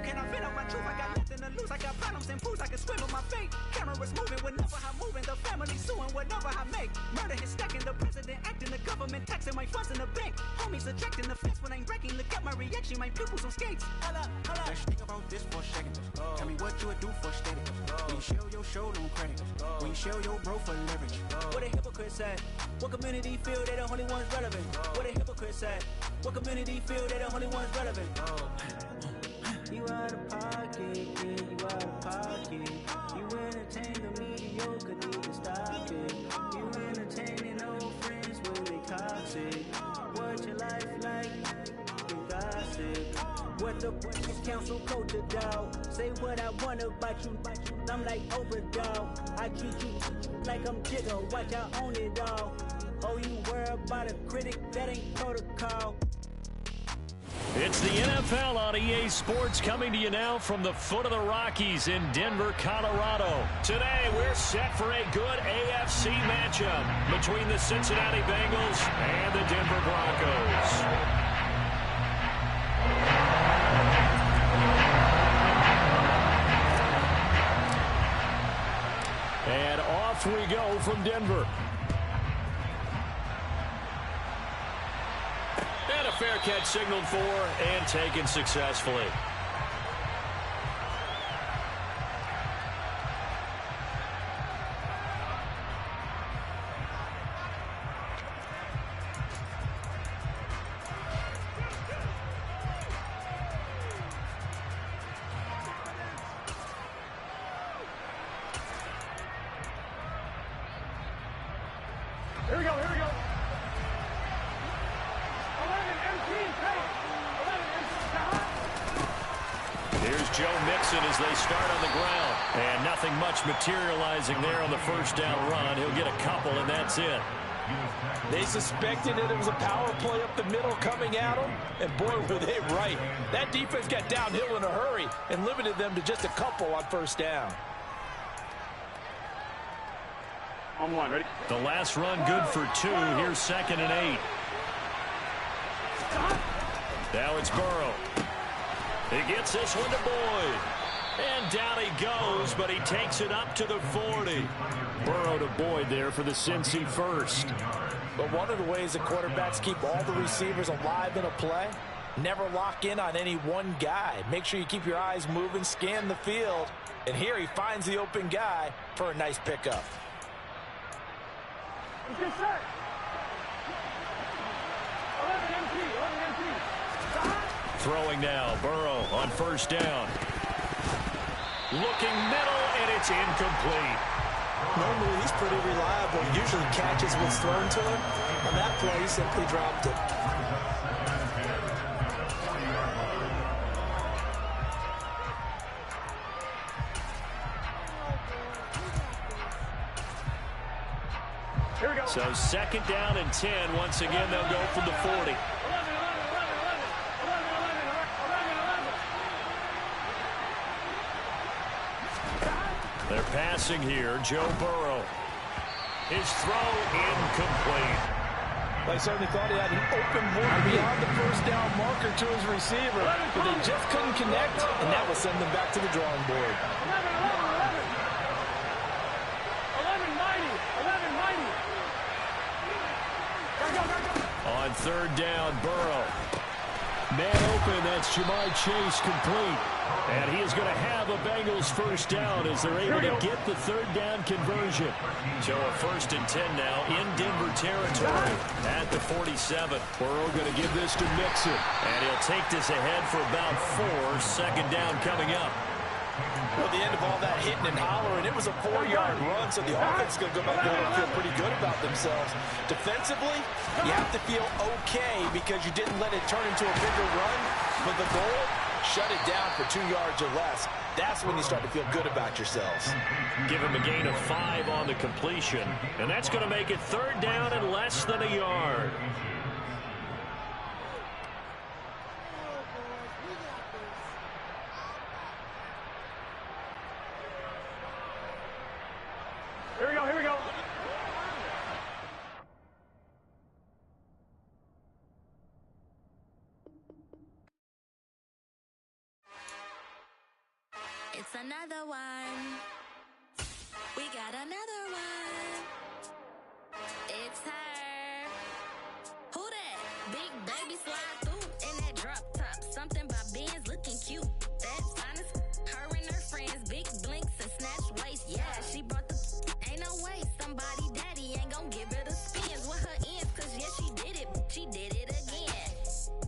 Can I fit up my truth? I got nothing to lose. I got problems and fools. I can swim on my fate. Cameras moving whenever I'm moving. The family suing whatever I make. Murder is stacking. The president acting. The government taxing my funds in the bank. Homies subtracting the fence when I'm wrecking. Look at my reaction. My pupils on skates. Hold up. Let's think about this for a second. Tell me what you would do for status. When you show your show, don't credit. When you show your bro for leverage. What a hypocrite said. What community feel they the only ones relevant? What a hypocrite said. What community feel they the only ones relevant? You out of pocket, yeah, you out of pocket. You entertain the mediocre, need to stop it. You entertaining old friends when they toxic. What your life like? You gossip. What the council culture, dog? Say what I want about you. I'm like overdog. I treat you like I'm Jigga. Watch I own it all. Oh, you worry about a critic? That ain't protocol. It's the NFL on EA Sports, coming to you now from the foot of the Rockies in Denver, Colorado. Today, we're set for a good AFC matchup between the Cincinnati Bengals and the Denver Broncos. And off we go from Denver. And a fair catch signaled for and taken successfully. Here we go. Here's Joe Mixon as they start on the ground. And nothing much materializing there on the first down run. He'll get a couple, and that's it. They suspected that it was a power play up the middle coming at them, and boy, were they right. That defense got downhill in a hurry and limited them to just a couple on first down. On one, ready? The last run good for 2. Here's 2nd and 8. Now it's Burrow. He gets this one to Boyd. And down he goes, but he takes it up to the 40. Burrow to Boyd there for the Cincy first. But one of the ways that quarterbacks keep all the receivers alive in a play, never lock in on any one guy. Make sure you keep your eyes moving, scan the field. And here he finds the open guy for a nice pickup. Good set. 11 MP. Throwing now, Burrow on first down. Looking middle, and it's incomplete. Normally, he's pretty reliable. He usually catches what's thrown to him. On that play, he simply dropped it. Here we go. So 2nd down and 10. Once again, they'll go from the 40. They're passing here. Joe Burrow. His throw incomplete. They certainly thought he had an open board beyond the first down marker to his receiver, but they just couldn't connect, and that will send them back to the drawing board. 11. On 3rd down, Burrow. Man open, that's Jamar Chase complete. And he is going to have a Bengals first down as they're able to get the third down conversion. So a 1st and 10 now in Denver territory at the 47. Burrow going to give this to Mixon. And he'll take this ahead for about 4. Second down coming up. Well, the end of all that hitting and hollering, it was a 4-yard run, so the offense is going to go back there and feel pretty good about themselves. Defensively, you have to feel okay because you didn't let it turn into a bigger run, but the goal, shut it down for 2 yards or less. That's when you start to feel good about yourselves. Give him a gain of 5 on the completion, and that's going to make it third down and less than a yard. Here we go, here we go. It's another one. We got another one. It's her. Who that? Big baby slide through in that drop top. Something about Benz looking cute. That's honest. Her and her friends, big blinks and snatch waist. Yeah, she brought the. Ain't no way somebody daddy ain't gon' give her the spins with her ends. Cause yeah, she did it. She did it again.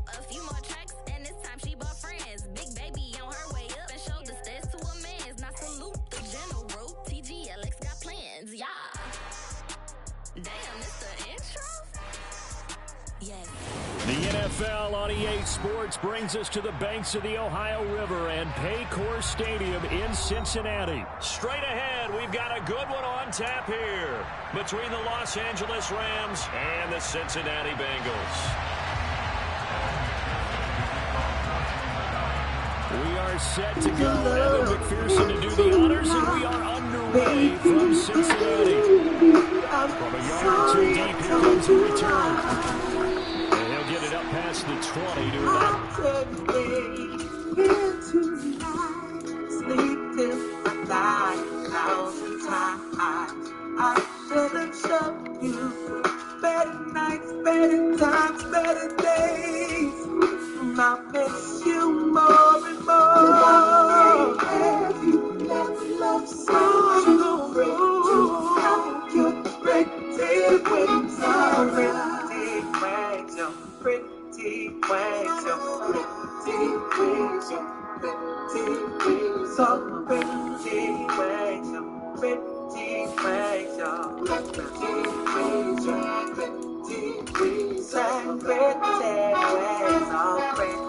A few more tracks and this time she bought friends. Big baby on her way up and showed the stairs to a man's. Now salute the general. TGLX got plans, yeah. Damn, it's the intro? Yes. The NFL on EA Sports brings us to the banks of the Ohio River and Paycor Stadium in Cincinnati. Straight ahead, we've got a good one on tap here between the Los Angeles Rams and the Cincinnati Bengals. We are set to go. Evan McPherson to do the honors, and we are underway from Cincinnati. From a yard or two deep, here comes the return. And he'll get it up past the 20 to about. Sleeping a 9,000 times. I should have shown you better nights, better times, better days. I miss you more and more. Have you never loved someone so true? You're pretty when so pretty when you're pretty when you're pretty when you're pretty so pretty when you're pretty when you're pretty when you're pretty so pretty when so pretty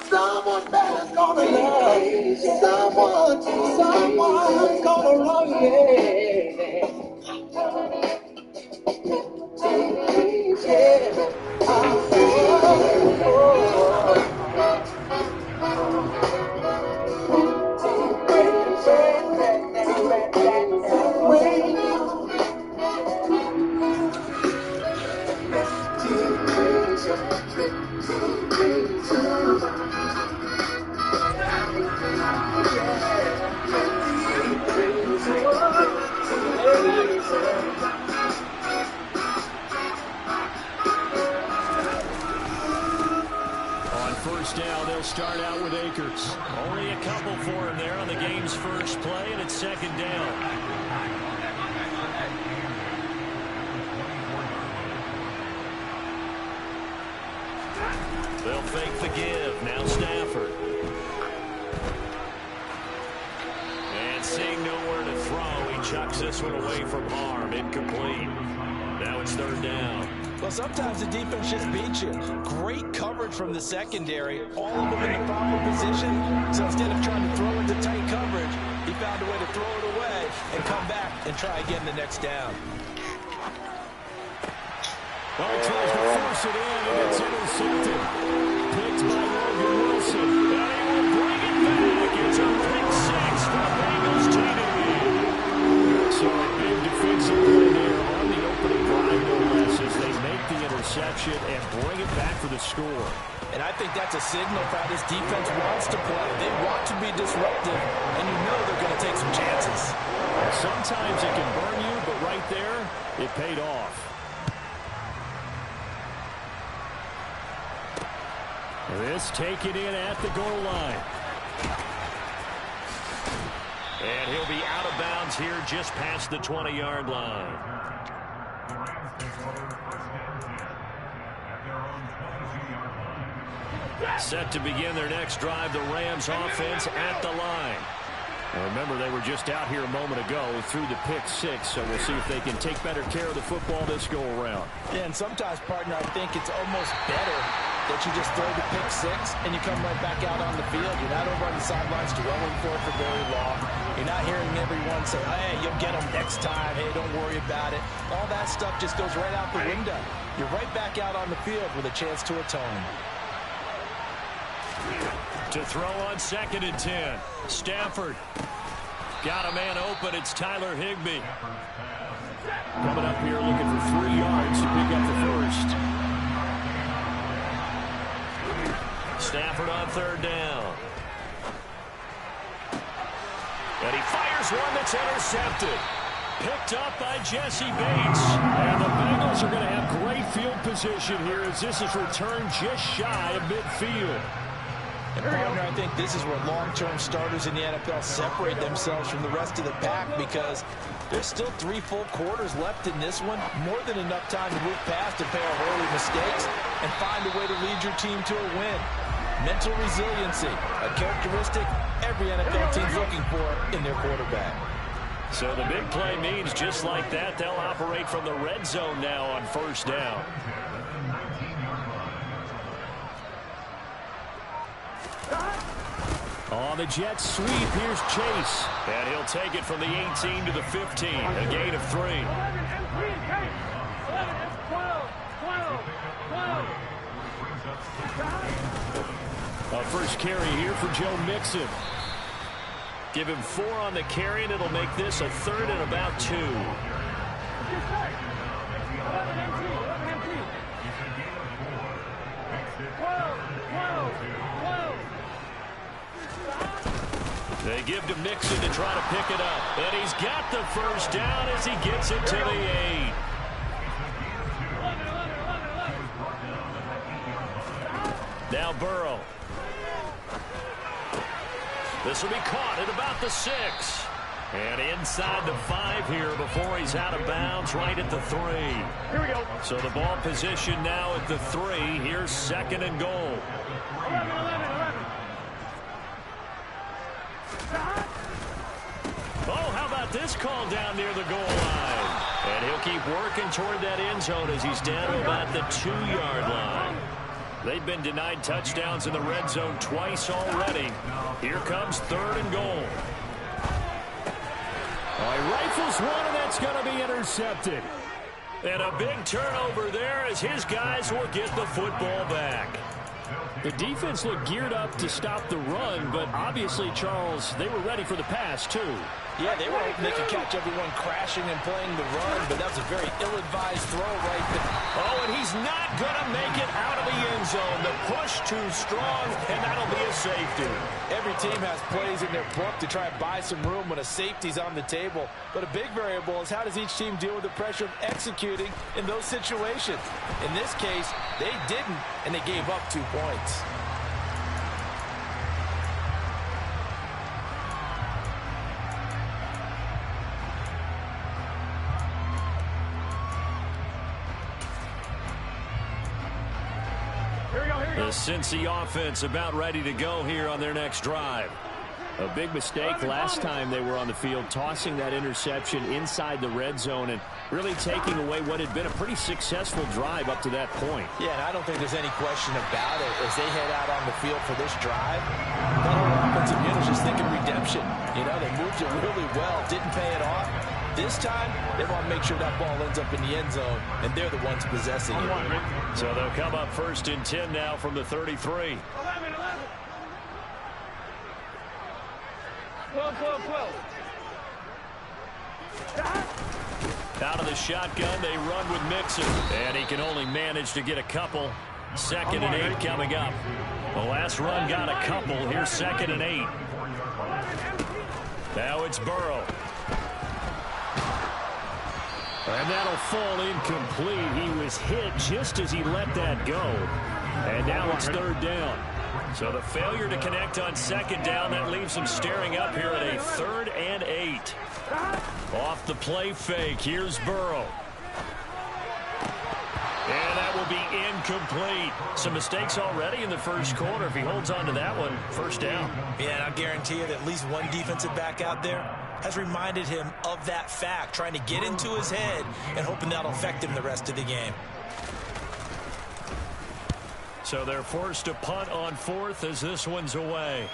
Someone better gonna love you. Someone's gonna love you. Start out with Akers. Only a couple for him there on the game's first play, and it's second down. They'll fake the give. Now Stafford. And seeing nowhere to throw, he chucks this one away from harm. Incomplete. Now it's third down. Well, sometimes the defense just beats you. Great coverage from the secondary. All of them in the proper position. So instead of trying to throw it and try again the next down. Well, he tries to force it in, and it's intercepted. Picked by Logan Wilson. And he will bring it back. It's a pick six for the Bengals TD. So a big defensive play there on the opening drive, no less, as they make the interception and bring it back for the score. And I think that's a signal for how this defense wants to play. They want to be disruptive, and you know they're going to take some chances. Sometimes it can burn you, but right there, it paid off. This taken in at the goal line. And he'll be out of bounds here just past the 20-yard line. Set to begin their next drive, the Rams offense at the line. Now remember, they were just out here a moment ago through the pick six, so we'll see if they can take better care of the football this go-around. Yeah, and sometimes, partner, I think it's almost better that you just throw the pick six and you come right back out on the field. You're not over on the sidelines dwelling for it for very long. You're not hearing everyone say, hey, you'll get them next time. Hey, don't worry about it. All that stuff just goes right out the window. You're right back out on the field with a chance to atone. To throw on 2nd and 10. Stafford. Got a man open. It's Tyler Higbee. Coming up here looking for 3 yards to pick up the first. Stafford on 3rd down. And he fires one that's intercepted. Picked up by Jesse Bates. And the Bengals are going to have great field position here as this is returned just shy of midfield. And partner, I think this is where long-term starters in the NFL separate themselves from the rest of the pack because there's still 3 full quarters left in this one. More than enough time to move past a pair of early mistakes and find a way to lead your team to a win. Mental resiliency, a characteristic every NFL team's looking for in their quarterback. So the big play means just like that, they'll operate from the red zone now on 1st down. On the jet sweep, here's Chase. And he'll take it from the 18 to the 15, a gain of 3. 11 and 12. A first carry here for Joe Mixon. Give him 4 on the carry, and it'll make this a 3rd and about 2. 11 and 2. 12. They give to Mixon to try to pick it up. And he's got the first down as he gets it to the 8. Now Burrow. This will be caught at about the 6. And inside the 5 here before he's out of bounds right at the 3. Here we go. So the ball position now at the 3. Here's 2nd and goal. 11. Oh, how about this call down near the goal line? And he'll keep working toward that end zone as he's down to about the 2-yard line. They've been denied touchdowns in the red zone twice already. Here comes 3rd and goal. All right, rifles one, and that's going to be intercepted. And a big turnover there as his guys will get the football back. The defense looked geared up to stop the run, but obviously, Charles, they were ready for the pass, too. Yeah, they were hoping they could catch everyone crashing and playing the run, but that was a very ill-advised throw right there. Oh, and he's not going to make it out of the end zone. The push too strong, and that'll be a safety. Every team has plays in their book to try and buy some room when a safety's on the table. But a big variable is how does each team deal with the pressure of executing in those situations. In this case, they didn't, and they gave up 2 points. The Cincy offense about ready to go here on their next drive. A big mistake last time they were on the field, tossing that interception inside the red zone and really taking away what had been a pretty successful drive up to that point. Yeah, and I don't think there's any question about it. As they head out on the field for this drive, that whole offensive unit is just thinking redemption. You know, they moved it really well, didn't pay it off. This time, they want to make sure that ball ends up in the end zone, and they're the ones possessing it. So they'll come up 1st and 10 now from the 33. 12. Out of the shotgun, they run with Mixon. And he can only manage to get a couple. 2nd and 8 coming up. The last run got a couple. Here's 2nd and 8. Now it's Burrow. And that'll fall incomplete. He was hit just as he let that go. And now it's 3rd down. So the failure to connect on 2nd down, that leaves him staring up here at a 3rd and 8. Off the play fake, here's Burrow. And that will be incomplete. Some mistakes already in the first quarter. If he holds on to that one, 1st down. Yeah, and I'll guarantee you that at least one defensive back out there has reminded him of that fact, trying to get into his head and hoping that'll affect him the rest of the game. So they're forced to punt on 4th as this one's away.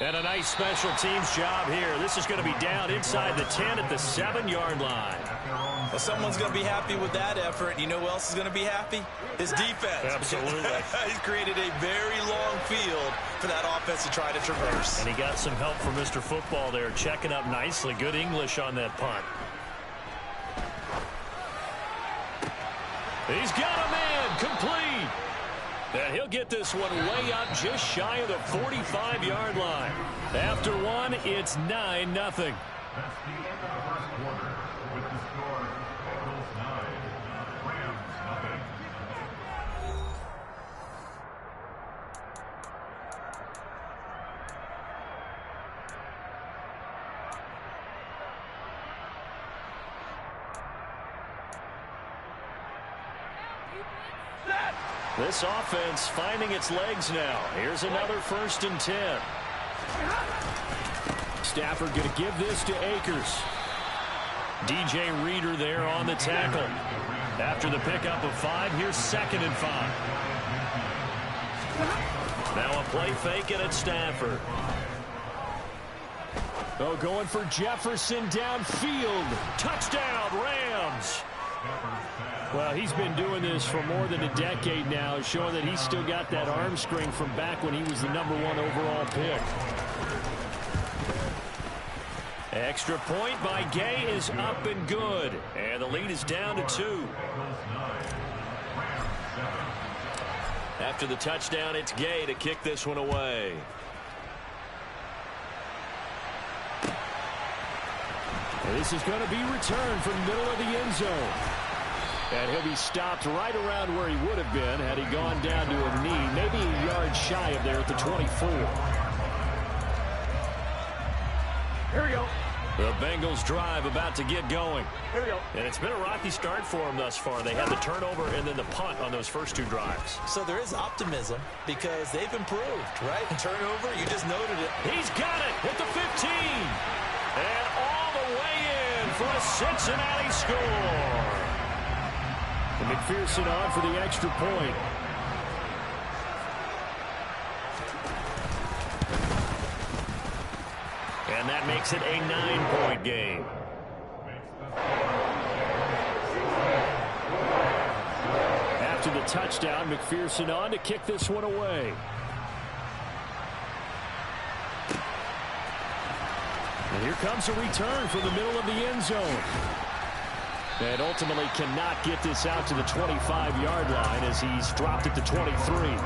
And a nice special teams job here. This is going to be down inside the 10 at the 7-yard line. Well, someone's going to be happy with that effort. You know who else is going to be happy? His defense. Absolutely. He's created a very long field for that offense to try to traverse. And he got some help from Mr. Football there, checking up nicely. Good English on that punt. He's got a man, complete. And he'll get this one way up just shy of the 45-yard line. After one, it's 9-0. That's the end of the first quarter with the score Bengals 9, Rams nothing. This offense finding its legs now. Here's another 1st and 10. Stafford going to give this to Akers. DJ Reader there on the tackle. After the pickup of 5, here's 2nd and 5. Now a play fake and it's Stafford. Oh, going for Jefferson downfield. Touchdown, Rams. Well, he's been doing this for more than a decade now, showing that he's still got that arm strength from back when he was the #1 overall pick. Extra point by Gay is up and good. And the lead is down to 2. After the touchdown, it's Gay to kick this one away. This is going to be returned from the middle of the end zone. And he'll be stopped right around where he would have been had he gone down to a knee, maybe a yard shy of there at the 24. Here we go. The Bengals drive about to get going. Here we go. And it's been a rocky start for them thus far. They had the turnover and then the punt on those first 2 drives. So there is optimism because they've improved, right? And turnover, you just noted it. He's got it at the 15. And all the way in for a Cincinnati score. And McPherson on for the extra point. And that makes it a 9-point game. After the touchdown, McPherson on to kick this one away. And here comes a return from the middle of the end zone. And ultimately cannot get this out to the 25-yard line as he's dropped at the 23.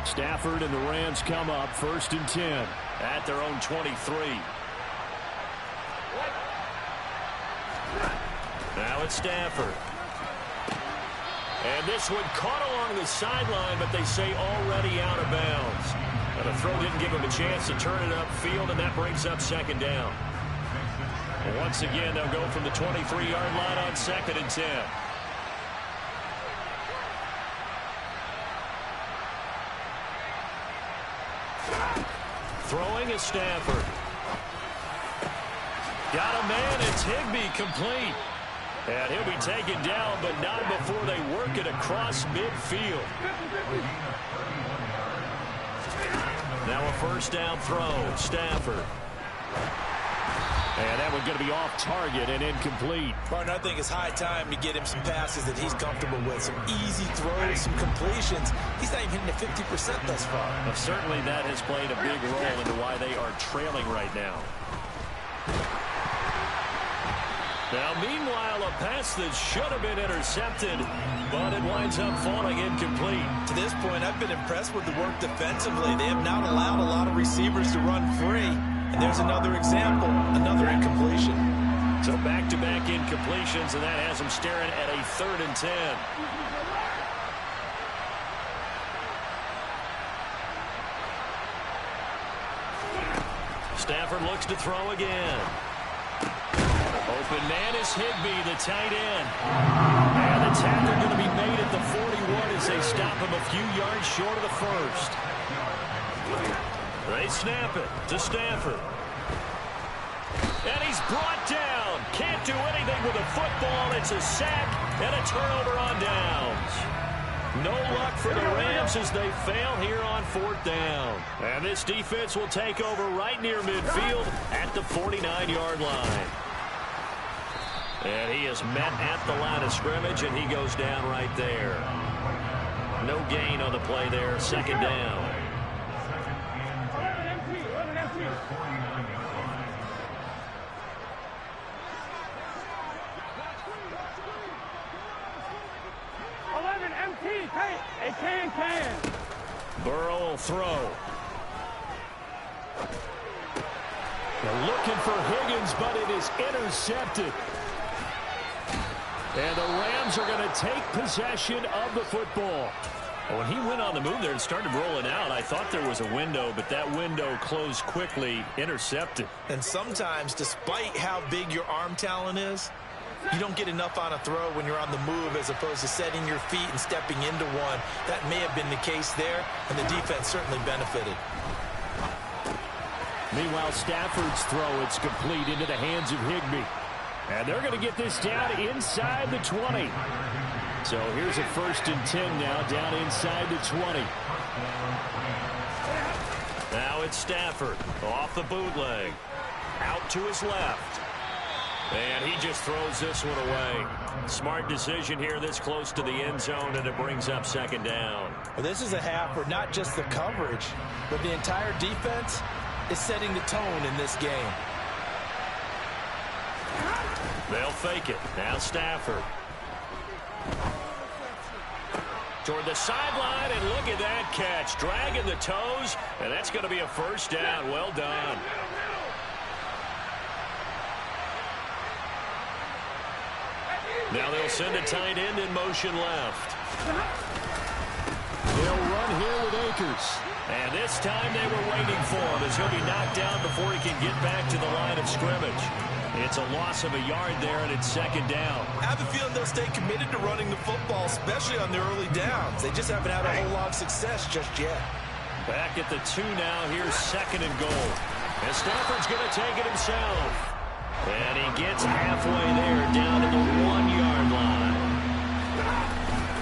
Stafford and the Rams come up 1st and 10 at their own 23. Now it's Stafford. And this one caught along the sideline, but they say already out of bounds. And the throw didn't give him a chance to turn it upfield, and that brings up 2nd down. And once again, they'll go from the 23-yard line on 2nd and 10. Throwing is Stafford. Got a man, it's Higbee complete. And he'll be taken down, but not before they work it across midfield. Now a first down throw. Stafford. And that one's going to be off target and incomplete. Partner, I think it's high time to get him some passes that he's comfortable with. Some easy throws, some completions. He's not even hitting the 50% thus far. Well, certainly that has played a big role into why they are trailing right now. Now, meanwhile, a pass that should have been intercepted, but it winds up falling incomplete. To this point, I've been impressed with the work defensively. They have not allowed a lot of receivers to run free. And there's another example, another incompletion. So back-to-back incompletions, and that has them staring at a 3rd and 10. Stafford looks to throw again. Open man is Higbee, the tight end. And the tackle going to be made at the 41 as they stop him a few yards short of the first. They snap it to Stafford. And he's brought down. Can't do anything with a football. It's a sack and a turnover on downs. No luck for the Rams as they fail here on 4th down. And this defense will take over right near midfield at the 49-yard line. And he is met at the line of scrimmage, and he goes down right there. No gain on the play there. 2nd down. Burrow will throw. They're looking for Higgins, but it is intercepted. And the Rams are going to take possession of the football. When he went on the move there and started rolling out, I thought there was a window, but that window closed quickly, intercepted. And sometimes, despite how big your arm talent is, you don't get enough on a throw when you're on the move as opposed to setting your feet and stepping into one. That may have been the case there, and the defense certainly benefited. Meanwhile, Stafford's throw, it's complete into the hands of Higbee. And they're going to get this down inside the 20. So here's a 1st and 10 now, down inside the 20. Now it's Stafford off the bootleg. Out to his left. And he just throws this one away. Smart decision here this close to the end zone, and it brings up 2nd down. Well, this is a half where not just the coverage, but the entire defense is setting the tone in this game. They'll fake it. Now Stafford. Toward the sideline, and look at that catch. Dragging the toes, and that's going to be a 1st down. Well done. Now they'll send a tight end in motion left. They'll run here with Akers. And this time they were waiting for him as he'll be knocked down before he can get back to the line of scrimmage. It's a loss of a yard there, and it's 2nd down. I have a feeling they'll stay committed to running the football, especially on the early downs. They just haven't had a whole lot of success just yet. Back at the 2 now. Here's 2nd and goal. And Stafford's going to take it himself. And he gets halfway there, down to the 1-yard line.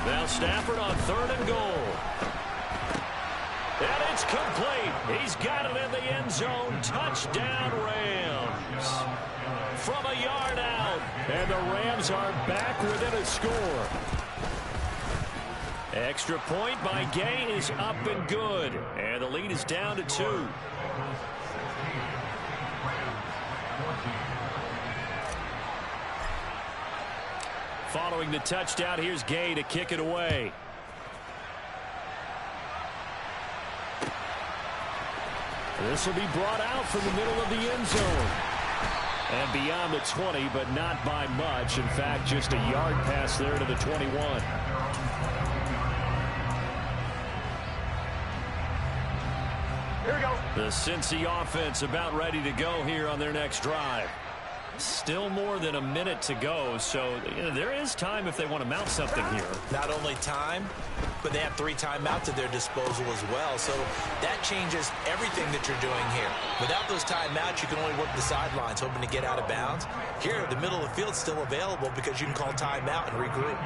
Now Stafford on 3rd and goal. And it's complete. He's got it in the end zone. Touchdown, Rams. From a yard out. And the Rams are back within a score. Extra point by Gay is up and good. And the lead is down to 2. Following the touchdown, here's Gay to kick it away. This will be brought out from the middle of the end zone. And beyond the 20, but not by much. In fact, just a yard pass there to the 21. Here we go. The Cincy offense about ready to go here on their next drive. Still more than a minute to go, so there is time if they want to mount something here. Not only time, but they have 3 timeouts at their disposal as well, so that changes everything that you're doing here. Without those timeouts, you can only work the sidelines, hoping to get out of bounds. Here, the middle of the field's still available because you can call timeout and regroup.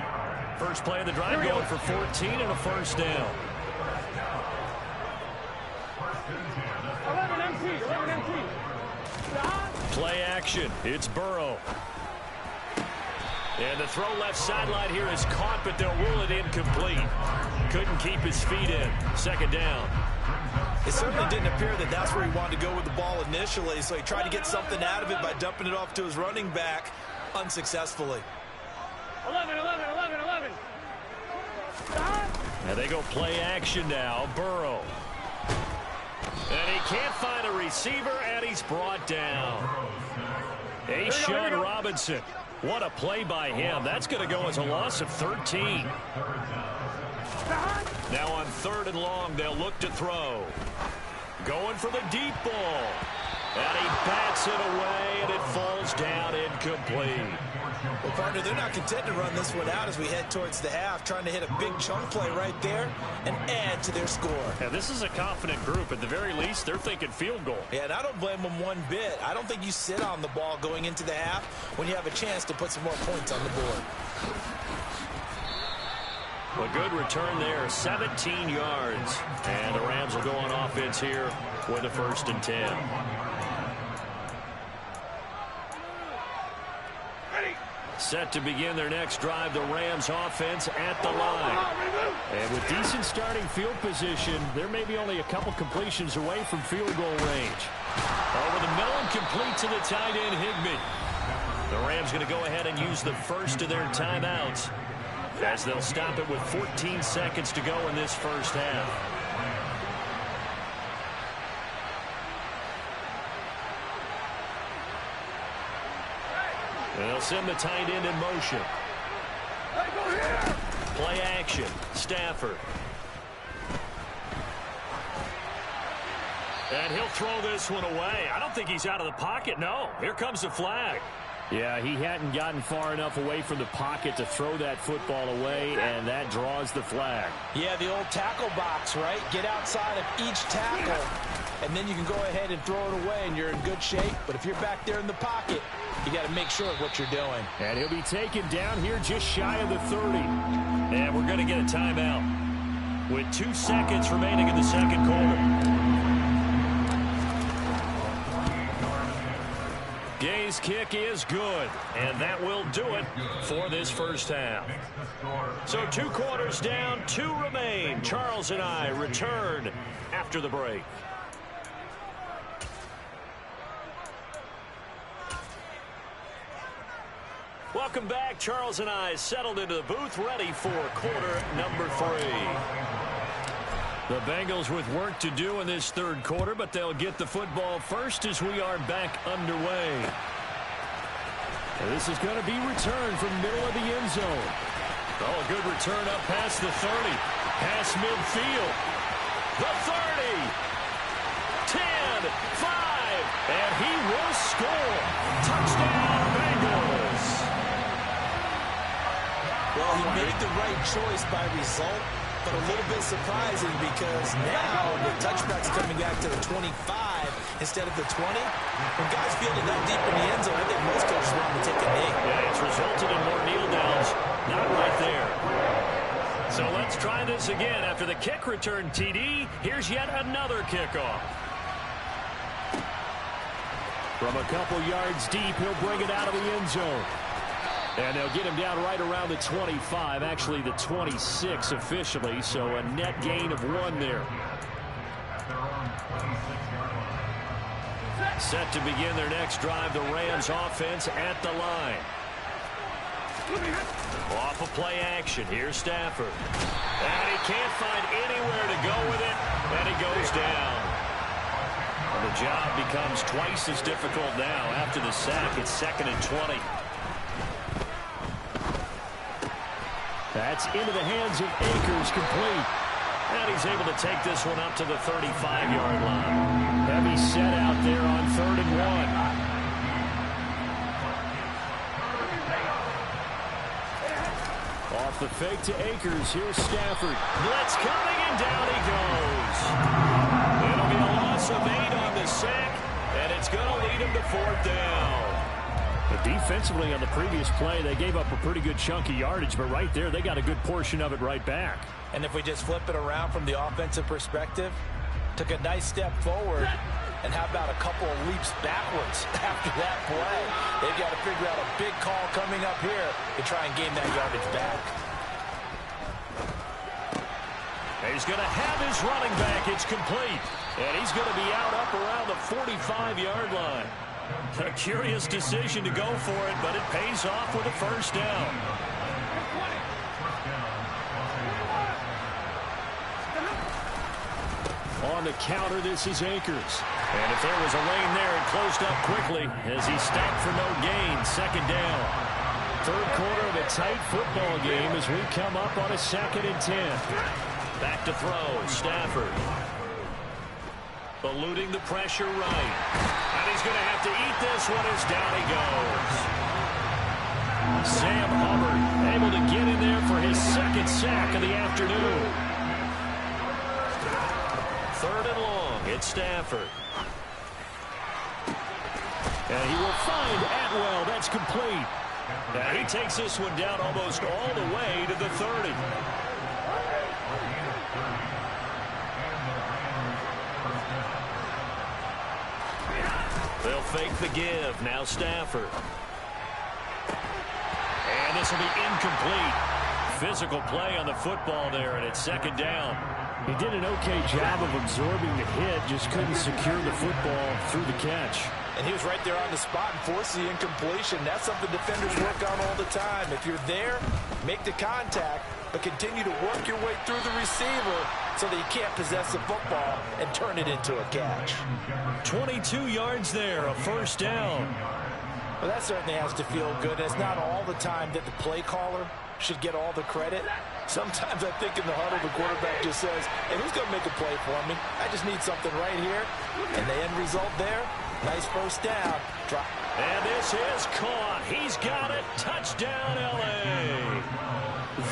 First play of the drive going for 14 and a 1st down. Play action. It's Burrow. And the throw left sideline here is caught, but they'll rule it incomplete. Couldn't keep his feet in. Second down. It certainly didn't appear that that's where he wanted to go with the ball initially, so he tried to get something out of it by dumping it off to his running back unsuccessfully. 11. And they go play action now. Burrow. And he can't find a receiver, and he's brought down. A'Shawn Robinson. What a play by him. That's going to go as a loss of 13. Now on 3rd and long, they'll look to throw. Going for the deep ball. And he bats it away, and it falls down incomplete. Well, partner, they're not content to run this one out as we head towards the half, trying to hit a big chunk play right there and add to their score. Yeah, this is a confident group. At the very least, they're thinking field goal. Yeah, and I don't blame them one bit. I don't think you sit on the ball going into the half when you have a chance to put some more points on the board. A good return there, 17 yards. And the Rams will go on offense here with a 1st and 10. Set to begin their next drive, the Rams offense at the line. And with decent starting field position, there may be only a couple completions away from field goal range. Over the middle and complete to the tight end, Higbee. The Rams going to go ahead and use the first of their timeouts as they'll stop it with 14 seconds to go in this first half. They'll send the tight end in motion. Play action. Stafford. And he'll throw this one away. I don't think he's out of the pocket. No. Here comes the flag. Yeah, he hadn't gotten far enough away from the pocket to throw that football away, and that draws the flag. Yeah, the old tackle box, right? Get outside of each tackle, and then you can go ahead and throw it away, and you're in good shape. But if you're back there in the pocket, you got to make sure of what you're doing. And he'll be taken down here just shy of the 30. And we're going to get a timeout with 2 seconds remaining in the second quarter. Gay's kick is good, and that will do it for this first half. So 2 quarters down, 2 remain. Charles and I return after the break. Welcome back. Charles and I settled into the booth, ready for quarter number 3. The Bengals with work to do in this third quarter, but they'll get the football first as we are back underway. And this is going to be returned from middle of the end zone. Oh, a good return up past the 30. Past midfield. The 30. 10, 5, and he will score. Touchdown, Bengals. Well, he made the right choice by result, but a little bit surprising because now the touchback's coming back to the 25 instead of the 20. When guys fielded that deep in the end zone, I think most coaches want to take a knee. Yeah, it's resulted in more kneel downs. Not right there. So let's try this again. After the kick return, TD, here's yet another kickoff. From a couple yards deep, he'll bring it out of the end zone. And they'll get him down right around the 25, actually the 26 officially, so a net gain of 1 there. Set to begin their next drive, the Rams offense at the line. Off of play action, here's Stafford. And he can't find anywhere to go with it, and he goes down. And the job becomes twice as difficult now after the sack. It's 2nd and 20. That's into the hands of Akers, complete. And he's able to take this one up to the 35-yard line. Heavy set out there on 3rd and 1. Off the fake to Akers. Here's Stafford. Blitz coming, and down he goes. It'll be a loss of 8 on the sack, and it's going to lead him to 4th down. But defensively on the previous play, they gave up a pretty good chunk of yardage, but right there, they got a good portion of it right back. And if we just flip it around from the offensive perspective, Took a nice step forward. And how about a couple of leaps backwards after that play? They've got to figure out a big call coming up here to try and gain that yardage back. He's going to have his running back. It's complete. And he's going to be out up around the 45-yard line. A curious decision to go for it, but it pays off with a first down. On the counter, this is Akers. And if there was a lane there, it closed up quickly as he stopped for no gain. Second down. Third quarter of a tight football game as we come up on a 2nd and 10. Back to throw, Stafford. Eluding the pressure right. And he's going to have to eat this one as down he goes. Sam Hubbard able to get in there for his 2nd sack of the afternoon. 3rd and long, it's Stafford. And he will find Atwell. That's complete. And he takes this one down almost all the way to the 30. They'll fake the give. Now Stafford. And this will be incomplete. Physical play on the football there, and it's 2nd down. He did an okay job of absorbing the hit, just couldn't secure the football through the catch. And he was right there on the spot and forced the incompletion. That's something defenders work on all the time. If you're there, make the contact, but continue to work your way through the receiver so that you can't possess the football and turn it into a catch. 22 yards there, a first down. Well, that certainly has to feel good. It's not all the time that the play caller should get all the credit. Sometimes I think in the huddle, the quarterback just says, hey, who's going to make a play for me? I just need something right here. And the end result there, nice first down. Drop. And this is caught. He's got it. Touchdown, L.A.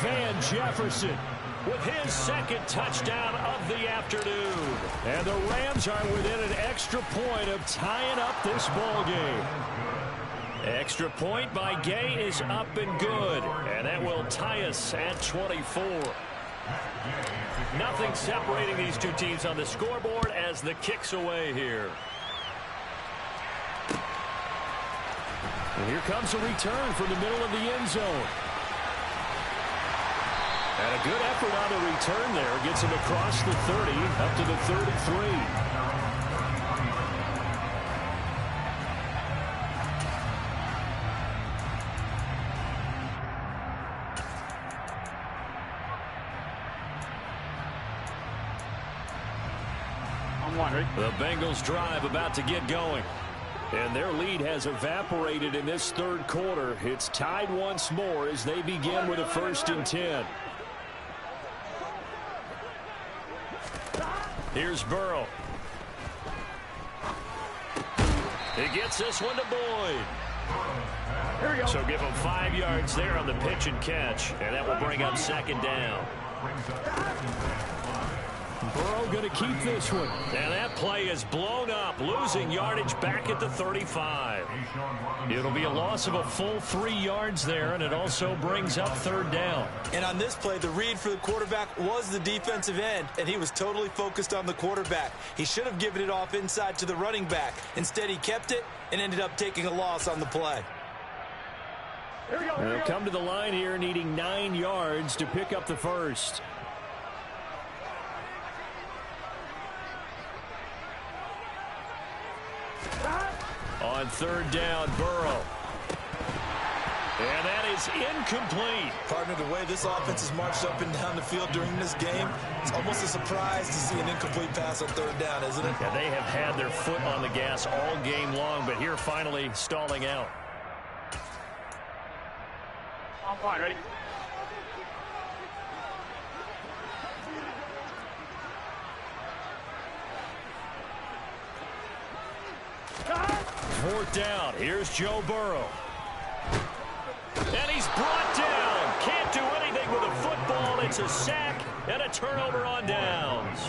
Van Jefferson with his 2nd touchdown of the afternoon. And the Rams are within an extra point of tying up this ball game. Extra point by Gay is up and good. And that will tie us at 24. Nothing separating these two teams on the scoreboard as the kick's away here. And here comes a return from the middle of the end zone. And a good effort on the return there. Gets him across the 30, up to the 33. The Bengals drive about to get going. And their lead has evaporated in this 3rd quarter. It's tied once more as they begin with a 1st and 10. Here's Burrow. He gets this one to Boyd. Here we go. So give him 5 yards there on the pitch and catch. And that will bring up 2nd down. Burrow going to keep this one. And that play is blown up, losing yardage back at the 35. It'll be a loss of a full 3 yards there, and it also brings up 3rd down. And on this play, the read for the quarterback was the defensive end, and he was totally focused on the quarterback. He should have given it off inside to the running back. Instead, he kept it and ended up taking a loss on the play. They'll come to the line here needing 9 yards to pick up the first. On 3rd down, Burrow. And that is incomplete. Partner, the way this offense has marched up and down the field during this game, it's almost a surprise to see an incomplete pass on 3rd down, isn't it? Yeah, they have had their foot on the gas all game long, but here finally stalling out. I'm fine, ready? Fourth down. Here's Joe Burrow. And he's brought down. Can't do anything with a football. It's a sack and a turnover on downs.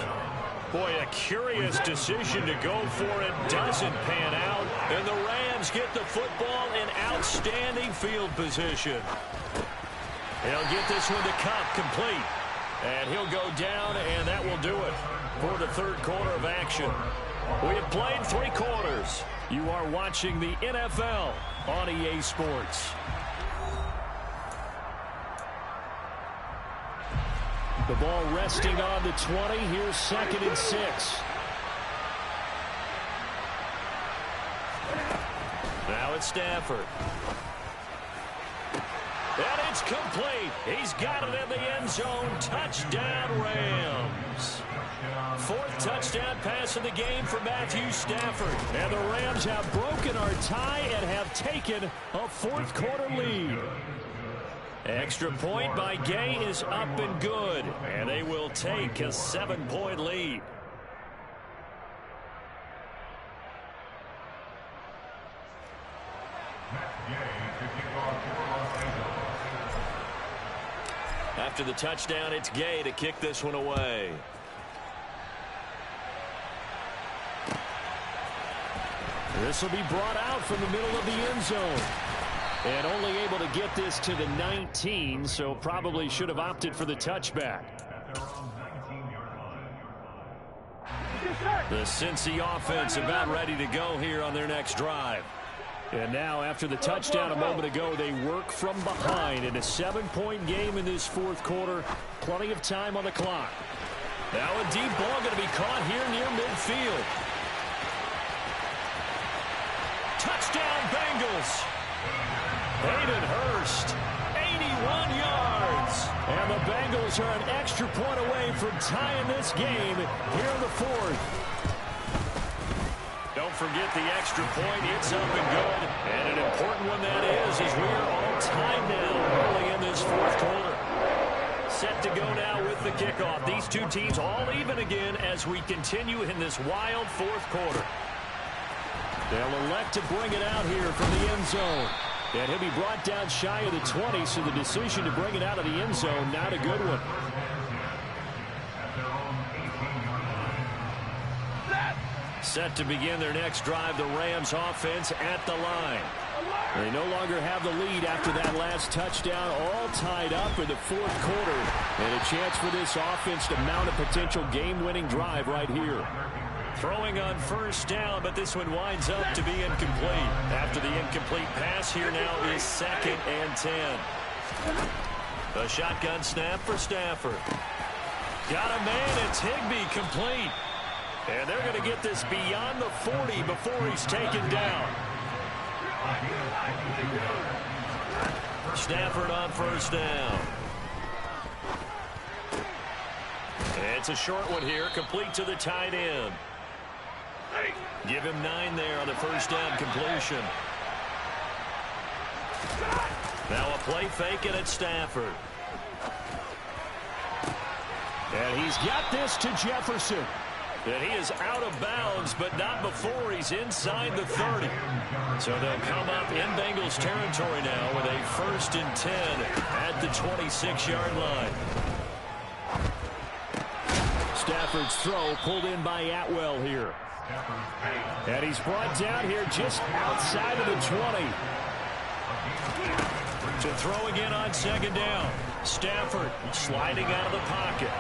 Boy, a curious decision to go for it. Doesn't pan out. And the Rams get the football in outstanding field position. They'll get this one to Kupp, complete. And he'll go down, and that will do it for the third quarter of action. We have played 3 quarters. You are watching the NFL on EA Sports. The ball resting on the 20. Here's 2nd and 6. Now it's Stafford. And it's complete. He's got it in the end zone. Touchdown, Rams. 4th touchdown pass of the game for Matthew Stafford. And the Rams have broken our tie and have taken a 4th quarter lead. Extra point by Gay is up and good. And they will take a 7-point lead. After the touchdown, it's Gay to kick this one away. This will be brought out from the middle of the end zone. And only able to get this to the 19, so probably should have opted for the touchback. The Cincy offense about ready to go here on their next drive. And now, after the touchdown a moment ago, they work from behind in a 7-point game in this 4th quarter. Plenty of time on the clock. Now a deep ball going to be caught here near midfield. Touchdown, Bengals. Hayden Hurst, 81 yards. And the Bengals are an extra point away from tying this game here in the 4th. Don't forget the extra point. It's up and good. And an important one that is, as we are all tied now early in this 4th quarter. Set to go now with the kickoff. These two teams all even again as we continue in this wild 4th quarter. They'll elect to bring it out here from the end zone. And he'll be brought down shy of the 20, so the decision to bring it out of the end zone, not a good one. Set to begin their next drive, the Rams offense at the line. They no longer have the lead after that last touchdown, all tied up in the 4th quarter. And a chance for this offense to mount a potential game-winning drive right here. Throwing on 1st down, but this one winds up to be incomplete. After the incomplete pass, here now is 2nd and 10. A shotgun snap for Stafford. Got a man, it's Higbee, complete. And they're going to get this beyond the 40 before he's taken down. Stafford on 1st down. It's a short one here, complete to the tight end. Give him 9 there on the 1st down completion. Now a play fake, and it's Stafford. And he's got this to Jefferson. And he is out of bounds, but not before he's inside the 30. So they'll come up in Bengals territory now with a 1st and 10 at the 26-yard line. Stafford's throw pulled in by Atwell here. And he's brought down here just outside of the 20. To throw again on 2nd down. Stafford sliding out of the pocket.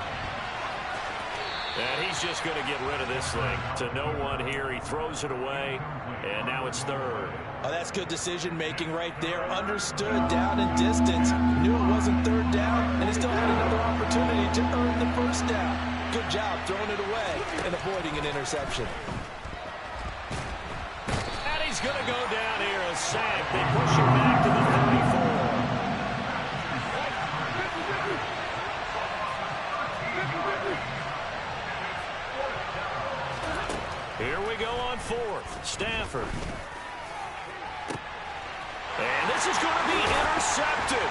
And he's just going to get rid of this thing to no one here. He throws it away, and now it's 3rd. Oh, that's good decision-making right there. Understood down and distance. Knew it wasn't 3rd down, and he still had another opportunity to earn the 1st down. Good job throwing it away and avoiding an interception. And he's going to go down here, a sack. They push him back to the 34. Here we go on 4th. Stafford. And this is going to be intercepted.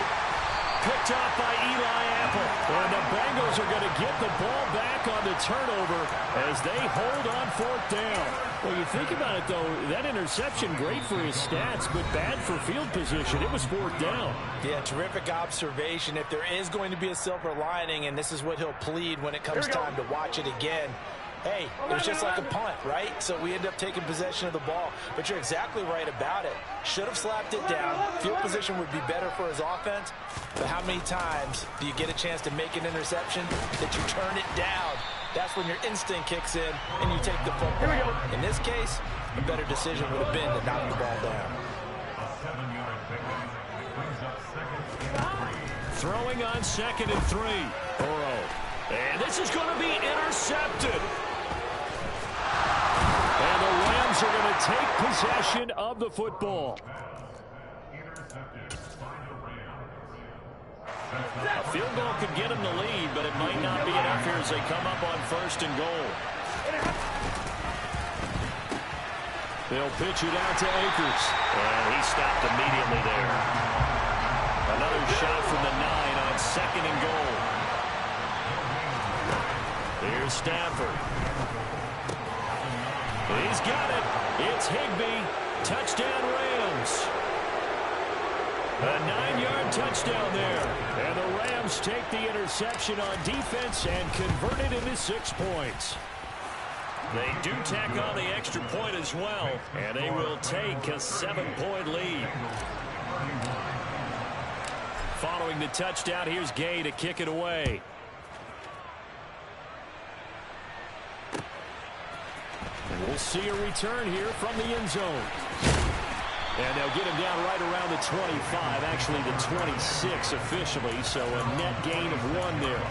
Picked off by Eli Apple. And the Bengals are going to get the ball back on the turnover as they hold on 4th down. Well, you think about it, though, that interception, great for his stats, but bad for field position. It was 4th down. Yeah, terrific observation. If there is going to be a silver lining, and this is what he'll plead when it comes time to watch it again, hey, it was just like a punt, right? So we end up taking possession of the ball. But you're exactly right about it. Should have slapped it down. Field position would be better for his offense. But how many times do you get a chance to make an interception that you turn it down? That's when your instinct kicks in and you take the football. In this case, a better decision would have been to knock the ball down. Throwing on 2nd and 3. Burrow. And this is going to be intercepted. And the Rams are going to take possession of the football. A field goal could get them the lead, but it might not be enough here as they come up on 1st and goal. They'll pitch it out to Akers. And he stopped immediately there. Another shot from the 9 on 2nd and goal. Here's Stafford. He's got it. It's Higbee. Touchdown Rams. A 9-yard touchdown there. And the Rams take the interception on defense and convert it into 6 points. They do tack on the extra point as well, and they will take a 7-point lead. Following the touchdown, here's Gay to kick it away. And we'll see a return here from the end zone. And they'll get him down right around the 25, actually the 26 officially, so a net gain of 1 there.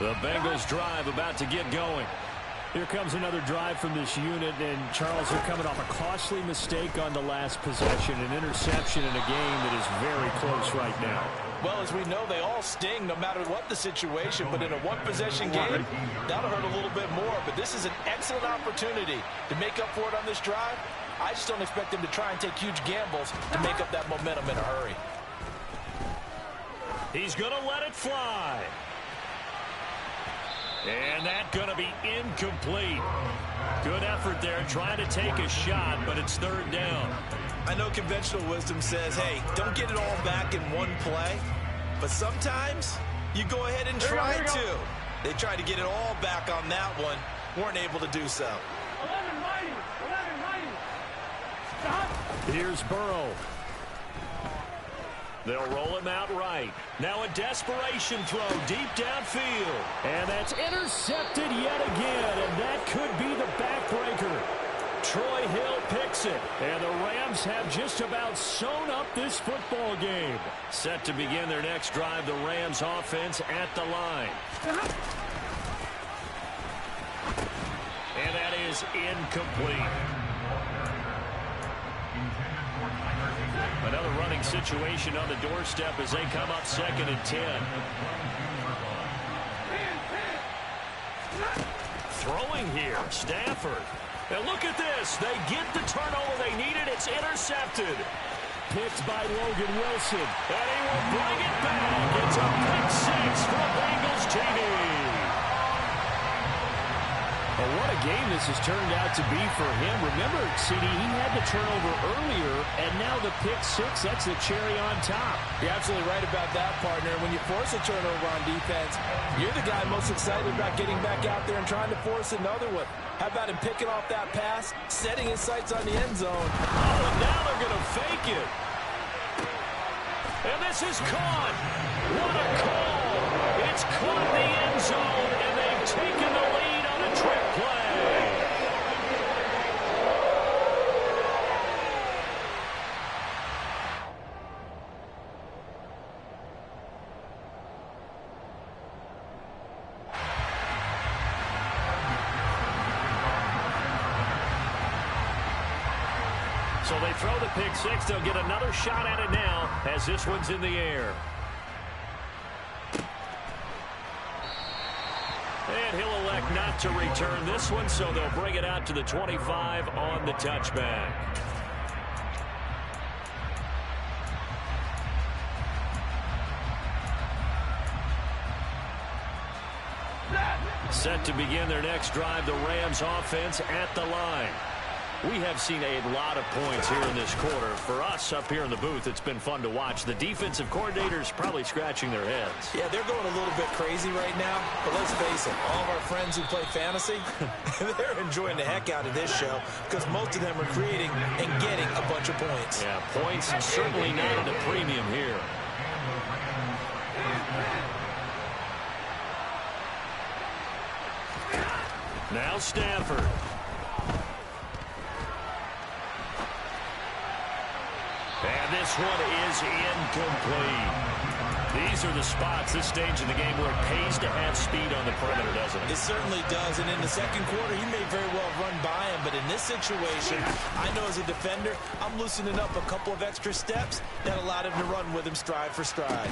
The Bengals drive about to get going. Here comes another drive from this unit, and Charles, they're coming off a costly mistake on the last possession, an interception in a game that is very close right now. Well, as we know, they all sting no matter what the situation, but in a one-possession game, that'll hurt a little bit more. But this is an excellent opportunity to make up for it on this drive. I just don't expect them to try and take huge gambles to make up that momentum in a hurry. He's going to let it fly. And that's going to be incomplete. Good effort there trying to take a shot, but it's 3rd down. I know conventional wisdom says, hey, don't get it all back in one play. But sometimes you go ahead and try to. They tried to get it all back on that one. Weren't able to do so. Here's Burrow. They'll roll him out right. Now a desperation throw deep downfield. And that's intercepted yet again, and that could be the backbreaker. Troy Hill picks it, and the Rams have just about sewn up this football game. Set to begin their next drive, the Rams offense at the line. And that is incomplete. Another running situation on the doorstep as they come up 2nd and 10. Throwing here, Stafford. And look at this. They get the turnover they needed. It's intercepted. Picked by Logan Wilson. And he will bring it back. It's a pick 6 for Bengals TD. Well, what a game this has turned out to be for him. Remember, CD, he had the turnover earlier, and now the pick 6, that's the cherry on top. You're absolutely right about that, partner. When you force a turnover on defense, you're the guy most excited about getting back out there and trying to force another one. How about him picking off that pass, setting his sights on the end zone? Oh, and now they're going to fake it. And this is caught. What a call. It's caught in the end zone, and they've taken the lead on a trick play. So they throw the pick 6. They'll get another shot at it now as this one's in the air. And he'll elect not to return this one, so they'll bring it out to the 25 on the touchback. Set to begin their next drive, the Rams offense at the line. We have seen a lot of points here in this quarter. For us up here in the booth, it's been fun to watch. The defensive coordinators probably scratching their heads. Yeah, they're going a little bit crazy right now. But let's face it, all of our friends who play fantasy, they're enjoying the heck out of this show because most of them are creating and getting a bunch of points. Yeah, points certainly not at a premium here. Now Stafford. And this one is incomplete. These are the spots, this stage in the game, where it pays to have speed on the perimeter, doesn't it? It certainly does. And in the second quarter, he may very well run by him. But in this situation, I know as a defender, I'm loosening up a couple of extra steps that allowed him to run with him stride for stride.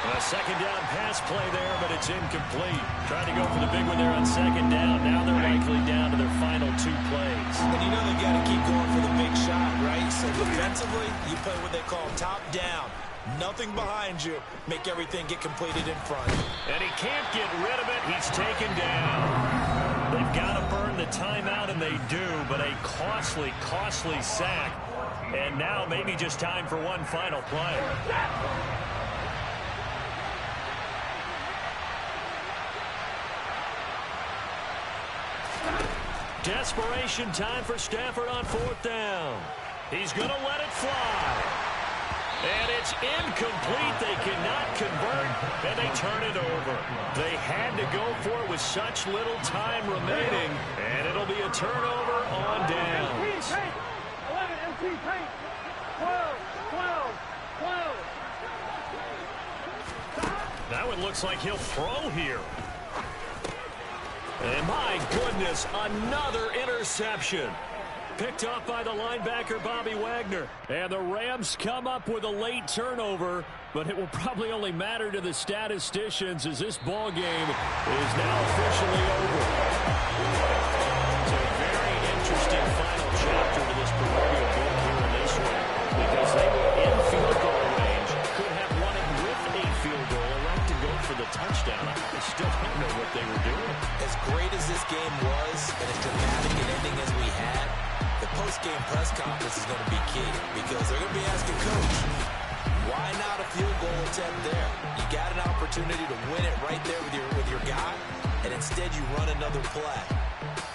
A second down pass play there, but it's incomplete. Trying to go for the big one there on second down. Now they're likely down to their final 2 plays. And you know they got to keep going for the big shot, right? So defensively, you play what they call top down. Nothing behind you. Make everything get completed in front. And he can't get rid of it. He's taken down. They've got to burn the timeout, and they do, but a costly, costly sack. And now maybe just time for one final play. Desperation time for Stafford on 4th down. He's going to let it fly. And it's incomplete. They cannot convert, and they turn it over. They had to go for it with such little time remaining, and it'll be a turnover on downs. 11, MT, 12, 12, 12. That one looks like he'll throw here. And my goodness, another interception. Picked off by the linebacker, Bobby Wagner. And the Rams come up with a late turnover, but it will probably only matter to the statisticians as this ball game is now officially over. It's a very interesting final chapter to this proverbial book here in this one, because they were in field goal range, could have won it with a field goal, elect to go for the touchdown. I still don't know what they were doing. As great as this game was, and as dramatic an ending as we had, the post-game press conference is going to be key because they're going to be asking Coach, why not a field goal attempt there? You got an opportunity to win it right there with your guy, and instead you run another play.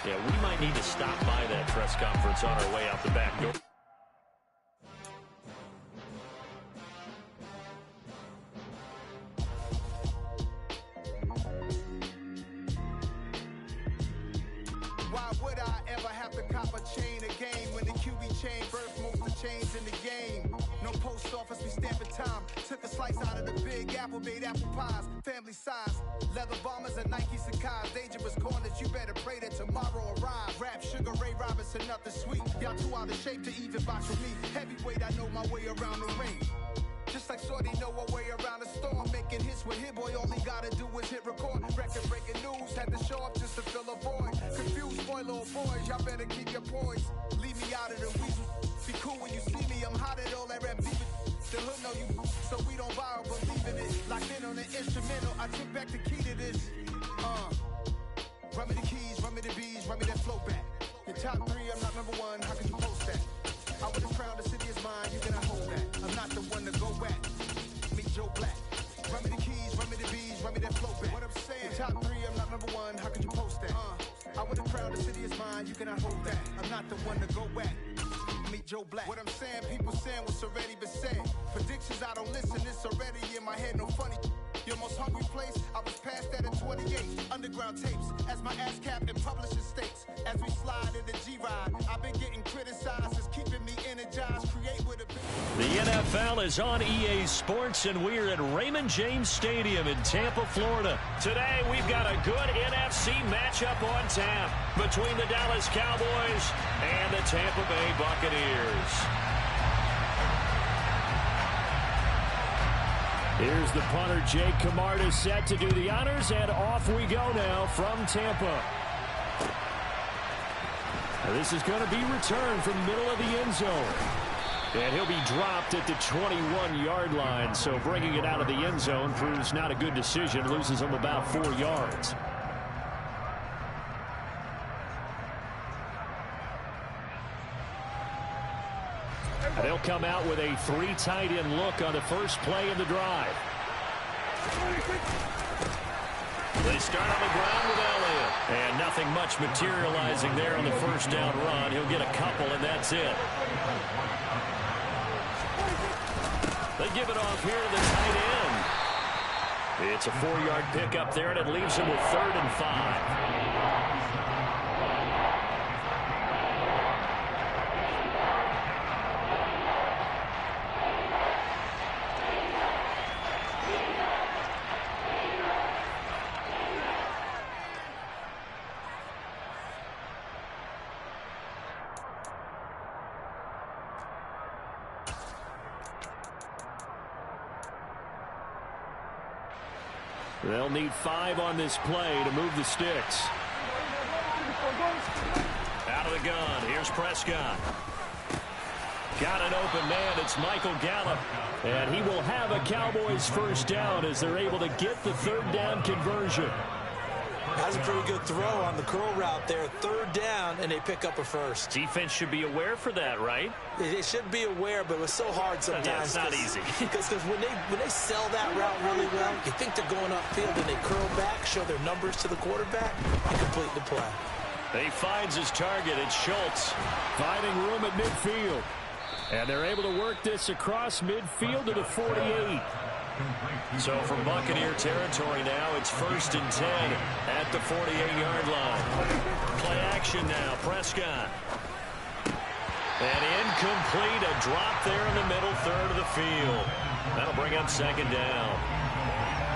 Yeah, we might need to stop by that press conference on our way out the back door. Why would I ever have to cop a chain a game when the QB chain birth most of the chains in the game? No post office, we stamping time. Took a slice out of the big apple, made apple pies, family size. Leather bombers and Nike Sacai's. Dangerous corners, you better pray that tomorrow arrives. Rap, Sugar Ray Robinson, nothing sweet. Y'all too out of shape to even box with me. Heavyweight, I know my way around the ring. Just like Shorty know a way around the storm. Making hits with Hit Boy, all he gotta do is hit record. Record breaking news, had to show up just to fill a void. Confused boy, little boys, y'all better keep your poise. Leave me out of the weasel. Be cool when you see me, I'm hot at all that rap deep. The hood know you, so we don't borrow, believe in it. Locked in on the instrumental, I took back the key to this. Run me the keys, run me the bees, run me that flow back. Your top 3, I'm not number 1, how can you post that? I would have crowned the city is mine, you cannot hold that. I'm not the one to go back. Meet Joe Black. Run me the keys, run me the bees, run me that flow back. What I'm saying, top 3, I'm not number 1, how could you post that? I would have crowned the city is mine, you cannot hold that. I'm not the one to go back. Meet Joe Black. What I'm saying, people saying what's already been said. Predictions, I don't listen, it's already in my head, no funny. Your most hungry place, I was past that at 28. Underground tapes, as my ass cap and publishing states. As we slide in the G-Ride, I've been getting criticized, it's keeping me energized. Create with a big... The NFL is on EA Sports, and we're at Raymond James Stadium in Tampa, Florida. Today, we've got a good NFC matchup on tap between the Dallas Cowboys and the Tampa Bay Buccaneers. Here's the punter, Jake Camarda, set to do the honors, and off we go now from Tampa. Now this is going to be returned from the middle of the end zone. And he'll be dropped at the 21-yard line, so bringing it out of the end zone proves not a good decision, loses him about 4 yards. They'll come out with a 3 tight end look on the first play of the drive. They start on the ground with Elliott. And nothing much materializing there on the first down run. He'll get a couple, and that's it. They give it off here to the tight end. It's a 4-yard pickup there, and it leaves him with 3rd and 5. They'll need 5 on this play to move the sticks. Out of the gun. Here's Prescott. Got an open man. It's Michael Gallup. And he will have a Cowboys first down as they're able to get the 3rd down conversion. That's a pretty good throw on the curl route there. 3rd down, and they pick up a first. Defense should be aware for that, right? They should be aware, but it was so hard sometimes. Yeah, it's not easy. Because when they sell that route really well, you think they're going upfield, and they curl back, show their numbers to the quarterback, and complete the play. He finds his target. It's Schultz. Finding room at midfield. And they're able to work this across midfield to the 48. So from Buccaneer territory now, it's 1st and 10 at the 48-yard line. Play action now, Prescott. And incomplete, a drop there in the middle third of the field. That'll bring up 2nd down.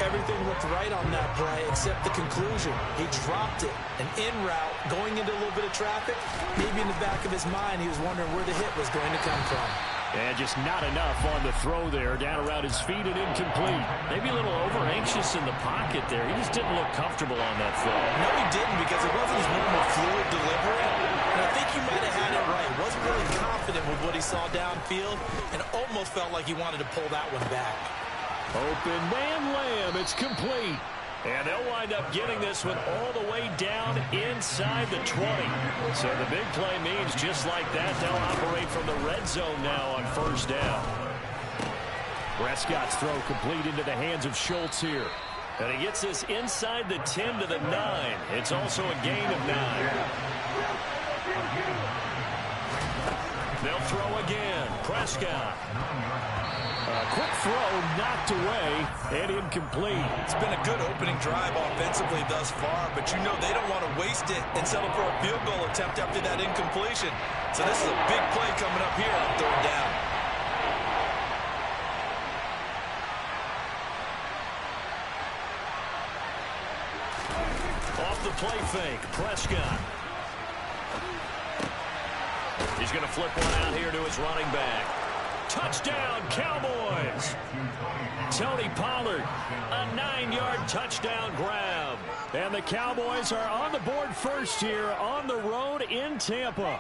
Everything looked right on that play except the conclusion. He dropped it, an in route, going into a little bit of traffic. Maybe in the back of his mind, he was wondering where the hit was going to come from. And just not enough on the throw there, down around his feet and incomplete. Maybe a little over-anxious in the pocket there. He just didn't look comfortable on that throw. No, he didn't, because it wasn't his normal fluid delivery. And I think you might have had it right. He wasn't really confident with what he saw downfield, and almost felt like he wanted to pull that one back. Open man Lamb, it's complete. And they'll wind up getting this one all the way down inside the 20. So the big play means just like that, they'll operate from the red zone now on 1st down. Prescott's throw complete into the hands of Schultz here. And he gets this inside the 10 to the 9. It's also a gain of 9. They'll throw again. Prescott. A quick throw knocked away and incomplete. It's been a good opening drive offensively thus far, but you know they don't want to waste it and settle for a field goal attempt after that incompletion. So this is a big play coming up here on 3rd down. Off the play fake, Prescott. He's going to flip one out here to his running back. Touchdown, Cowboys! Tony Pollard, a 9-yard touchdown grab. And the Cowboys are on the board first here on the road in Tampa.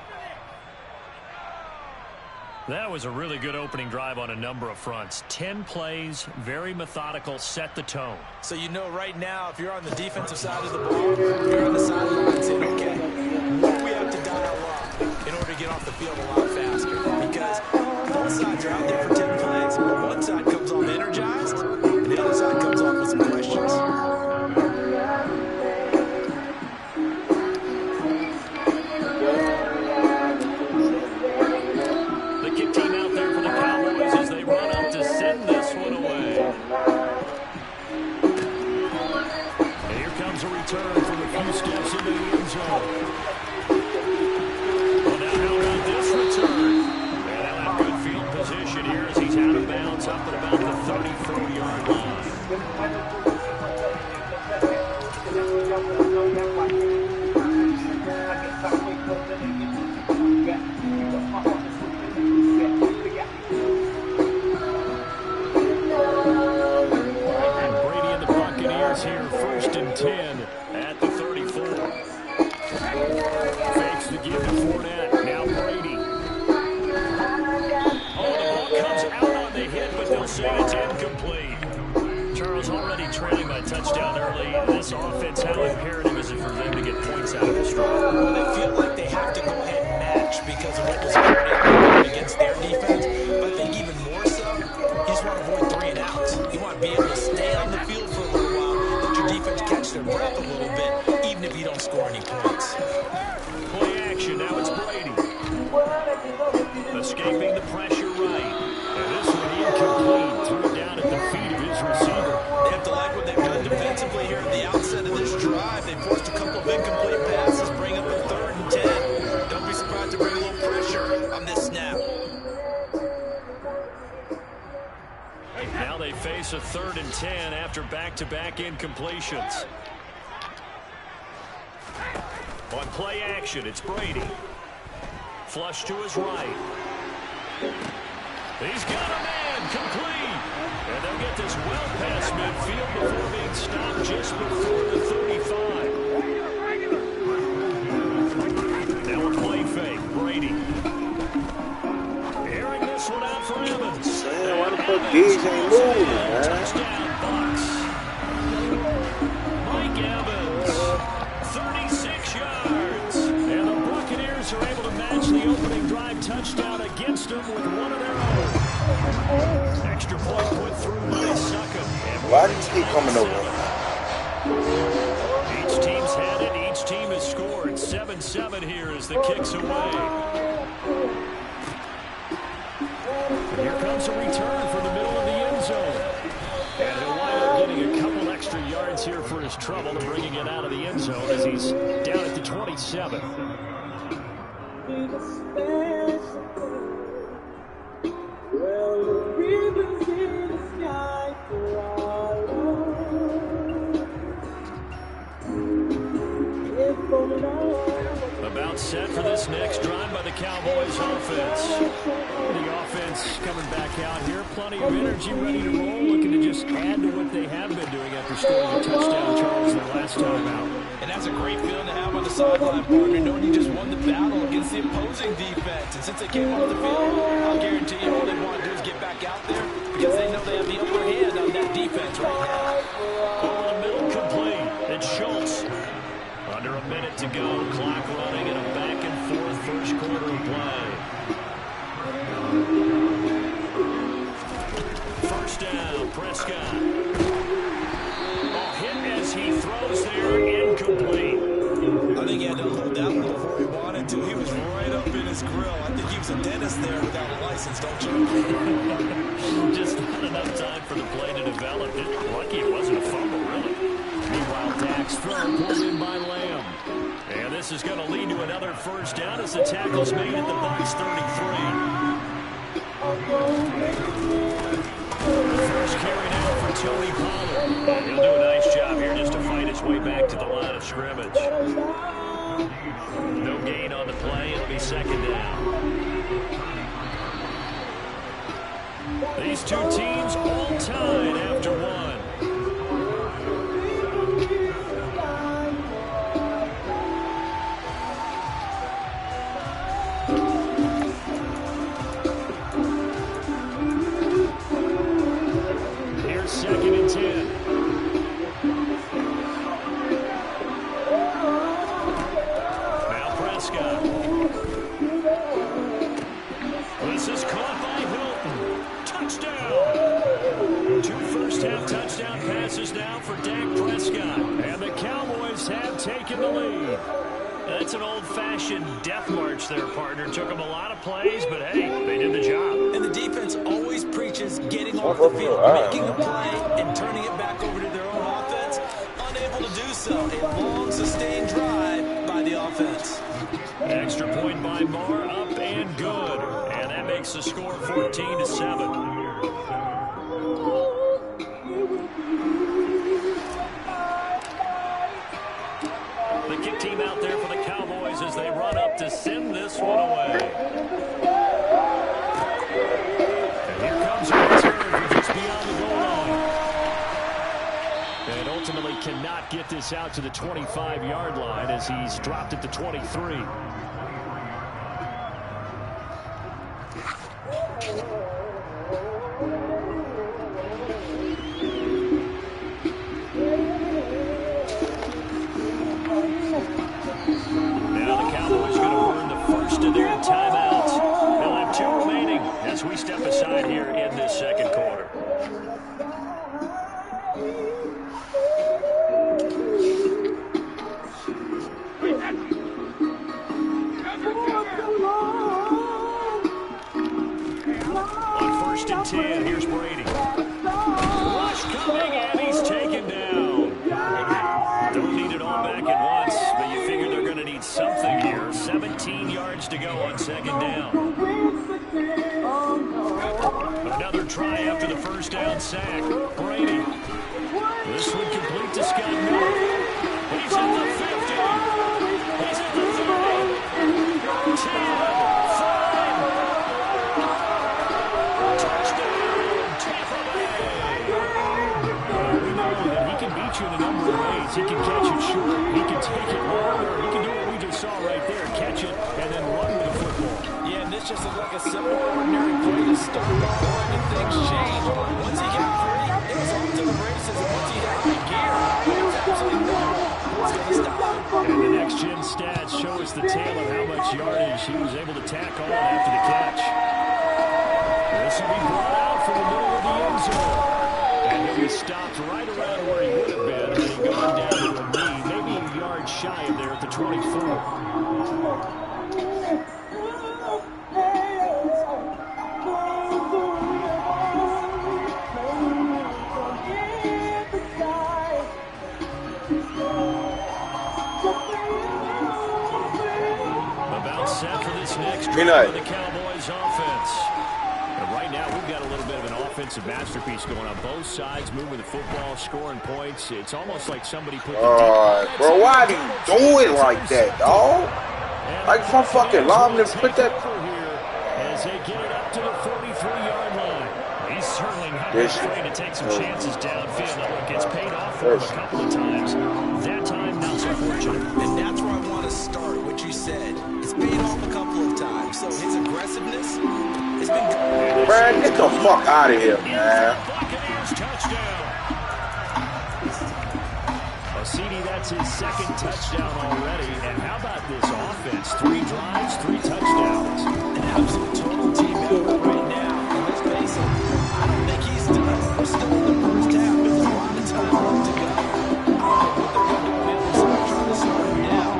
That was a really good opening drive on a number of fronts. 10 plays, very methodical, set the tone. So you know right now, if you're on the defensive side of the ball, you're on the sideline saying, okay, what do we have to dial up in order to get off the field a lot faster? Because both sides are out there for 10 plays. One side comes off energized, and the other side comes off with some questions. The kick team out there for the Cowboys as they run up to send this one away. And here comes a return from a few steps into the end zone. Well, now how about this return? And they'll have good field position here as he's out of bounds up at about the 34-yard line. Brady and the Buccaneers here, 1st and 10 at the 34. Fakes the give to Fournette. Now Brady. Oh, the ball comes out on the hit, but they'll say it's incomplete. Charles already trailing by touchdown early. This offense, how imperative is it for them to get points out of this drive? Well, they feel like they have to go ahead and match because of what was already against their defense. breath a little bit, even if you don't score any points. Play action. Now it's Brady. Escaping the pressure right. And this one incomplete. Threw it down at the feet of his receiver. They have to like what they've done defensively here at the outset of this drive. They forced a couple of incomplete passes, bring up a 3rd and 10. Don't be surprised to bring a little pressure on this snap. Now they face a 3rd and 10 after back-to-back incompletions. On play action, it's Brady. Flush to his right. He's got a man, complete. And they'll get this well past midfield before being stopped just before the 35. Now a play fake, Brady. Airing this one out for Evans. Man, why the fuck Diggs ain't moving, man? Touchdown, Bucs. Mike Evans, 36 yards. And the Buccaneers are able to match the opening drive touchdown against them with one of their own. Extra point put through by Succop. Why does he coming over? Each team's had it. Each team has scored. 7-7 here as the kick's away. And here comes a return from the middle of the end zone. And he'll wind up getting a couple extra yards here for his trouble and bringing it out of the end zone as he's down at the 27. About set for this next drive by the Cowboys offense. The offense coming back out here. Plenty of energy, ready to roll, looking to just add to what they have been doing after scoring a touchdown, Charles, their last time out. And that's a great feeling to have on the sideline, partner, knowing you just won the battle against the opposing defense. And since they came off the field, I'll guarantee you all they want to do is get back out there because they know they have the upper hand on that defense right now. Over the middle, complete. It's Schultz. Under a minute to go. Clock running in a back-and-forth first quarter of play. First down, Prescott. Hit as he throws there, incomplete. I think he had to hold that one before he wanted to. He was right up in his grill. I think he was a dentist there without a license, don't you? Just not enough time for the play to develop. Lucky it wasn't a fumble, really. Meanwhile, Dak's throw pulled in by Lamb. And this is going to lead to another first down as the tackle's made at the Bucs 33. First carry now for Tony Pollard. He'll do a nice job here just to fight his way back to the line of scrimmage. No gain on the play. It'll be second down. These two teams all tied after one. Here's 2nd and 10. Now Prescott. This is caught by Hilton. Touchdown. 2 first-half touchdown passes now for Dak Prescott. And the Cowboys have taken the lead. That's an old-fashioned death march there, partner. Took them a lot of plays, but hey, they did the job. And the defense always preaches getting off the field, making a play, and turning it back over to their own offense. Unable to do so. A long, sustained drive by the offense. Extra point by Marr, up and good. And that makes the score 14-7. The kick team out there for the Cowboys as they run up to send this one away. And here comes a return from just beyond the goal line. And ultimately cannot get this out to the 25-yard line as he's dropped at the 23. Now the Cowboys going to burn the first of their timeouts. They'll have 2 remaining as we step aside here in this second quarter. all back at once, but you figure they're going to need something here. 17 yards to go on second down. Another try after the first down sack. Brady. This one complete to Scott Miller. He's at the 50. He's at the 30. 10, 5. Touchdown, Tampa Bay. We know that he can beat you in a number of ways. He can catch it short. He can take it long. Or he can do what we just saw right there. Catch it and then run with the football. Yeah, and this just looked like a simple, ordinary play to start the ball, and things changed. Once he got free, it was on to the races, and once he had the gear, it was absolutely no one was going to stop him. And the next gen stats show us the tale of how much yardage he was able to tack on after the catch. This will be brought out from the middle of the end zone. And he'll be stopped right around where he would have been had he gone down to a knee, maybe a yard shy of there at the 24. Set for this next drive of the Cowboys offense. And right now, we've got a little bit of an offensive masterpiece going on both sides, moving the football, scoring points. It's almost like somebody put the bro, why do you do it like that, dog? Like some fucking lineman put that. As they get it up to the 43-yard line. He's certainly not afraid to take some chances downfield. Look, it's paid off for him a couple of times. That time, not so fortunate. And that's where I want to start, what you said. It's paid off a couple of times. So his aggressiveness has been good. Man, get the fuck out of here, man. Buccaneers touchdown. CD, that's his second touchdown already. And how about this offense? 3 drives, 3 touchdowns. An absolute total team effort right now. And let's face it, I don't think he's done. We're still in the first half. There's a lot of time left to go. I don't know what they're going to do on the other side trying to slow him down.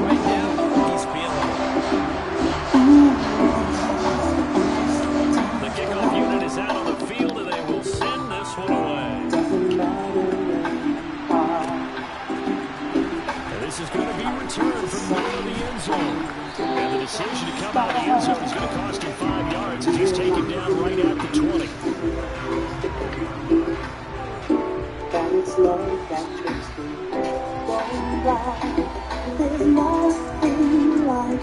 Right now, he's feeling it. The kickoff unit is out on the field, and they will send this one away. This is going to be returned from the middle of the end zone. And the decision to come out of the end zone is going to cost him 5 yards as he's taken down right at the 20. That is love that makes me going right. There's nothing like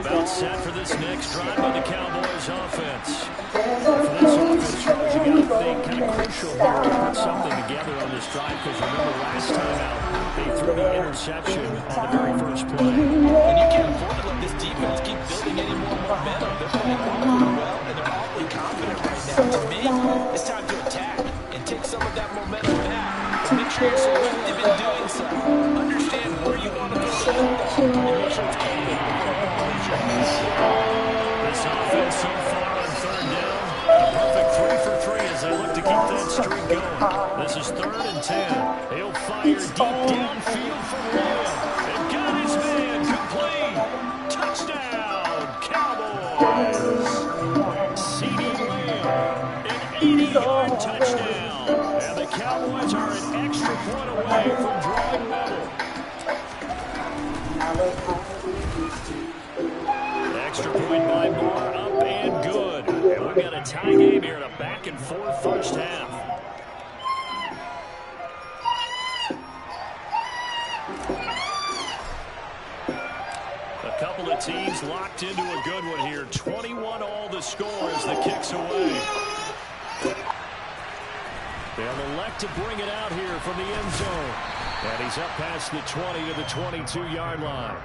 About set for this next drive by the Cowboys offense. For this offense, Charles, you got to think kind of crucial here to put something together on this drive, because remember last time out, they threw the interception on the very first play. And you can't afford to let this defense keep building any more momentum. They're playing awfully well, and they're awfully confident right now. To me, it's time to attack and take some of that momentum back. But make sure you're selective in doing so. Understand where you want to go and make sure it's open. This offense so far on third down, a perfect 3 for 3 as they look to keep that streak going. This is 3rd and 10. He'll fire deep downfield from Lamb. And got his man complete. Touchdown, Cowboys. CeeDee Lamb, an 80-yard touchdown. And the Cowboys are an extra point away from drawing level. Extra point by Moore, up and good. And we've got a tie game here in a back-and-forth first half. A couple of teams locked into a good one here. 21 all the score as the kick's away. They'll elect to bring it out here from the end zone. And he's up past the 20 to the 22-yard line.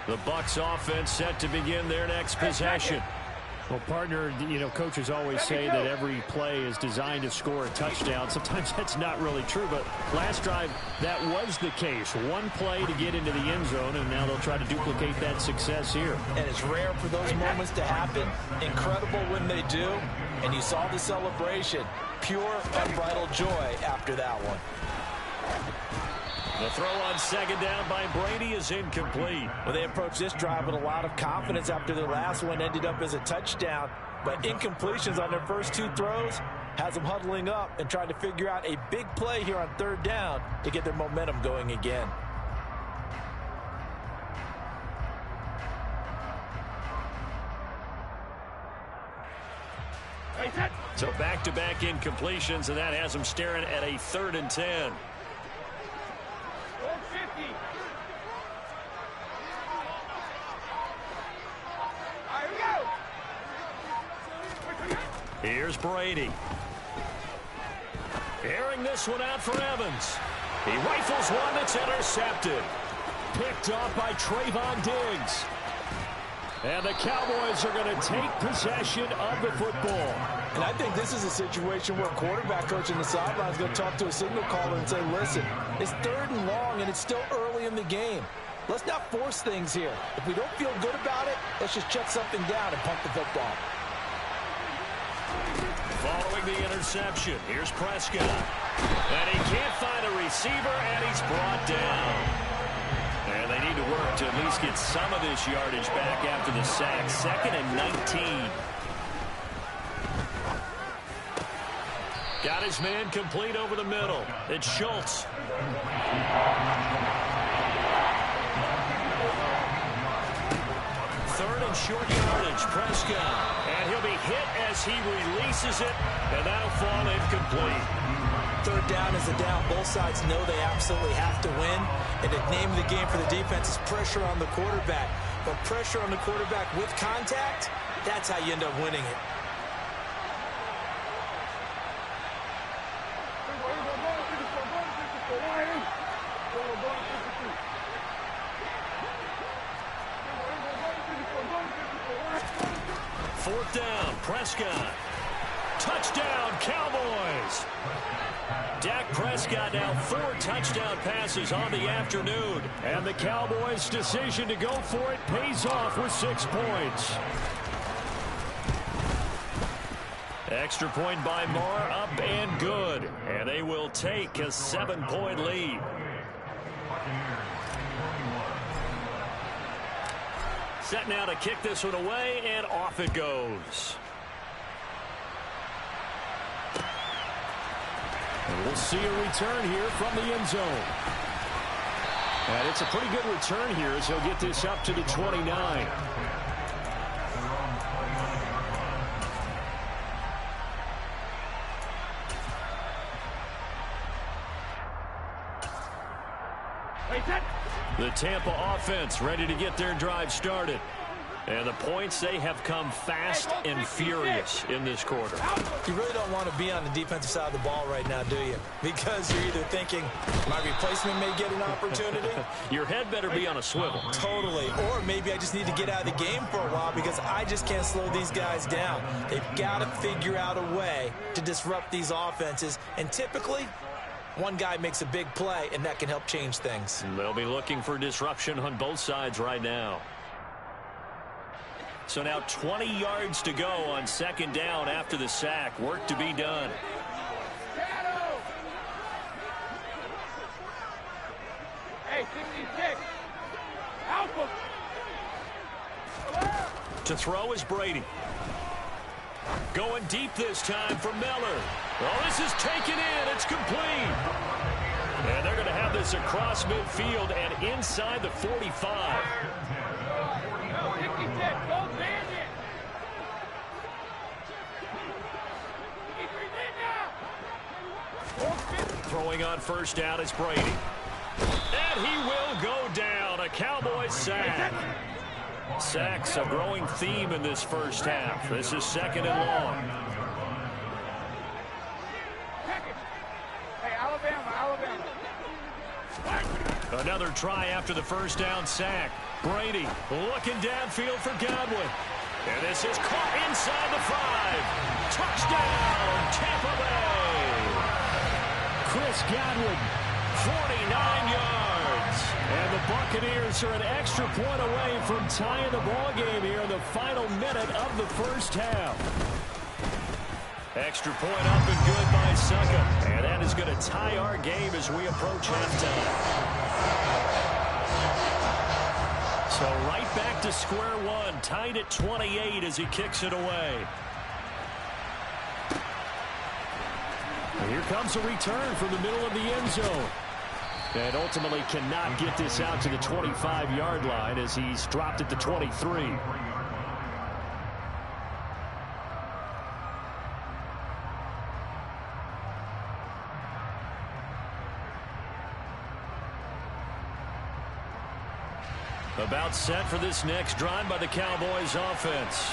The Bucs offense set to begin their next possession. Well, partner, you know, coaches always say that every play is designed to score a touchdown. Sometimes that's not really true, but last drive, that was the case. One play to get into the end zone, and now they'll try to duplicate that success here. And it's rare for those moments to happen. Incredible when they do. And you saw the celebration. Pure, unbridled joy after that one. The throw on second down by Brady is incomplete. Well, they approached this drive with a lot of confidence after their last one ended up as a touchdown. But incompletions on their first two throws has them huddling up and trying to figure out a big play here on third down to get their momentum going again. So back-to-back incompletions, and that has them staring at a 3rd and 10. Here's Brady. Airing this one out for Evans. He rifles one that's intercepted. Picked off by Trayvon Diggs. And the Cowboys are going to take possession of the football. And I think this is a situation where a quarterback coach in the sideline is going to talk to a signal caller and say, listen, it's 3rd and long and it's still early in the game. Let's not force things here. If we don't feel good about it, let's just check something down and punt the football. Following the interception, here's Prescott. And he can't find a receiver, and he's brought down. And they need to work to at least get some of this yardage back after the sack. 2nd and 19. Got his man complete over the middle. It's Schultz. 3rd and short yardage. Prescott. And he'll be hit as he releases it, and that'll fall incomplete. 3rd down is a down. Both sides know they absolutely have to win. And the name of the game for the defense is pressure on the quarterback. But pressure on the quarterback with contact, that's how you end up winning it. Fourth down, Prescott. Touchdown, Cowboys. Dak Prescott now 4 touchdown passes on the afternoon. And the Cowboys' decision to go for it pays off with 6 points. Extra point by Marr, up and good. And they will take a 7-point lead. Set now to kick this one away, and off it goes. And we'll see a return here from the end zone. And it's a pretty good return here as he'll get this up to the 29. The Tampa offense ready to get their drive started. And the points, they have come fast and furious in this quarter. You really don't want to be on the defensive side of the ball right now, do you? Because you're either thinking, my replacement may get an opportunity. Your head better be on a swivel. Totally. Or maybe I just need to get out of the game for a while because I just can't slow these guys down. They've got to figure out a way to disrupt these offenses. And typically, one guy makes a big play, and that can help change things. They'll be looking for disruption on both sides right now. So now 20 yards to go on 2nd down after the sack. Work to be done. Hey, 66. Alpha. To throw is Brady. Going deep this time for Miller. Well, this is taken in. It's complete. And they're going to have this across midfield and inside the 45. Throwing on 1st down is Brady. And he will go down. A Cowboys sack. Sacks a growing theme in this first half. This is 2nd and long. Hey, Alabama. Another try after the 1st down sack. Brady looking downfield for Godwin. And this is caught inside the 5. Touchdown, Tampa Bay. Chris Godwin, 49 yards. And the Buccaneers are an extra point away from tying the ball game here in the final minute of the first half. Extra point up and good by Succa. And that is going to tie our game as we approach halftime. So right back to square one, tied at 28 as he kicks it away. And here comes a return from the middle of the end zone. And ultimately cannot get this out to the 25-yard line as he's dropped at the 23. About set for this next drive by the Cowboys offense.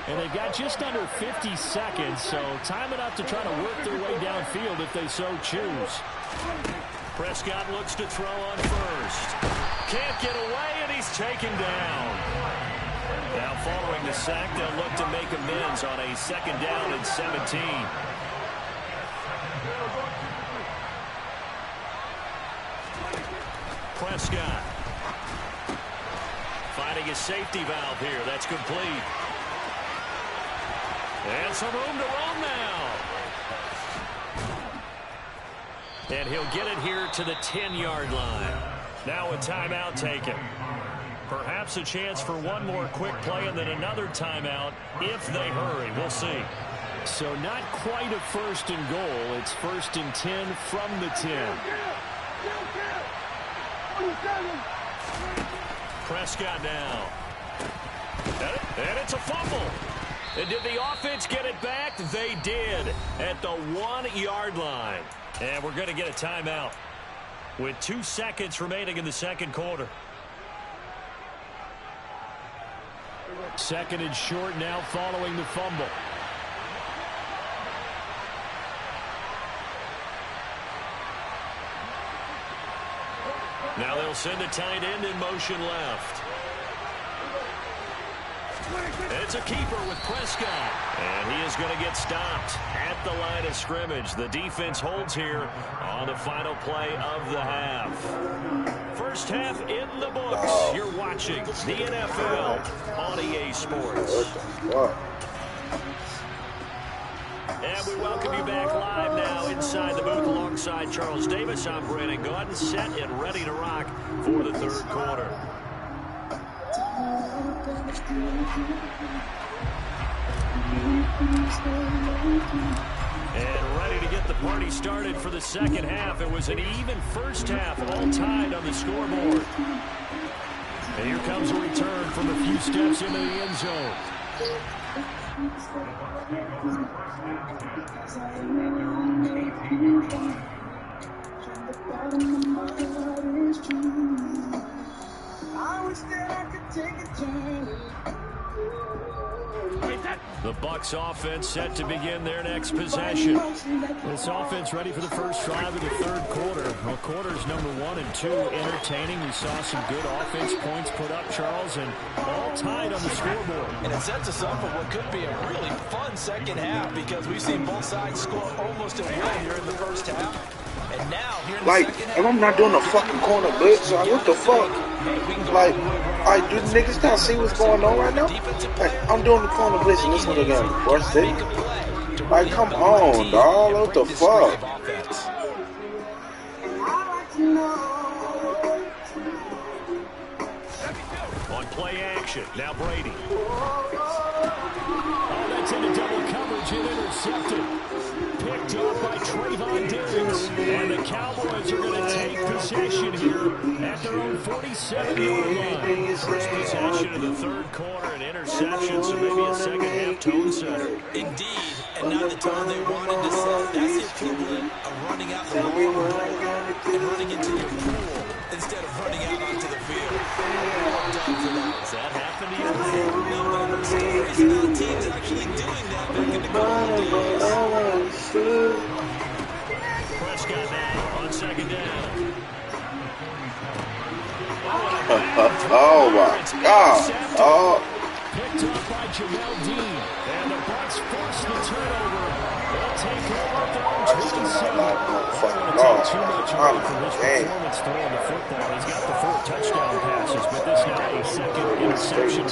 And they've got just under 50 seconds, so time enough to try to work their way downfield if they so choose. Prescott looks to throw on first. Can't get away, and he's taken down. Now following the sack, they'll look to make amends on a second down and 17. Prescott. Finding a safety valve here. That's complete. And some room to roam now. And he'll get it here to the 10-yard line. Now a timeout taken. Perhaps a chance for one more quick play and then another timeout if they hurry. We'll see. So not quite a first and goal. It's first and 10 from the 10. Prescott now. And it's a fumble. And did the offense get it back? They did at the 1-yard line. And we're going to get a timeout with 2 seconds remaining in the second quarter. Second and short now following the fumble. Now they'll send a tight end in motion left. It's a keeper with Prescott. And he is going to get stopped at the line of scrimmage. The defense holds here on the final play of the half. First half in the books. You're watching the NFL on EA Sports. And we welcome you back live now inside the booth alongside Charles Davis. I'm Brandon Gaudin, set and ready to rock for the third quarter. And ready to get the party started for the second half. It was an even first half, all tied on the scoreboard. And here comes a return from a few steps into the end zone. I wish that I could take a journey. The Bucs offense set to begin their next possession. This offense ready for the first drive of the third quarter. Well, quarters number 1 and 2 entertaining. We saw some good offense points put up, Charles, and all tied on the scoreboard. And it sets us up for what could be a really fun second half because we've seen both sides score almost at will here in the first half. And now, here in the second half, and I'm not doing a fucking corner blitz, like, what the fuck? Like, do the niggas not see what's going on right now? Like, I'm doing the corner blitz and this one again. What's it? Like, come on, dog. What the fuck? On play action, now Brady. Oh, that's into double coverage and intercepted. Picked up by Trayvon Diggs. And the Cowboys are going to take possession here at their own 47-yard line. First possession of the third quarter, an interception, so maybe a second half tone setter. Indeed, and not the tone they wanted to set. That's the equivalent of running out the long and running into your pool instead of running out onto the field. Well done for that. Does that happen to you? No, but I've heard stories about teams actually doing that back in the golden days. Prescott now on second down. Oh my God. Oh. Picked up by Jamel Dean. And the Bucs force the turnover. They'll take over 3rd and 27. I don't want to take too much away from his performance throwing the football. He's got the 4 touchdown passes, but this now a 2nd interception.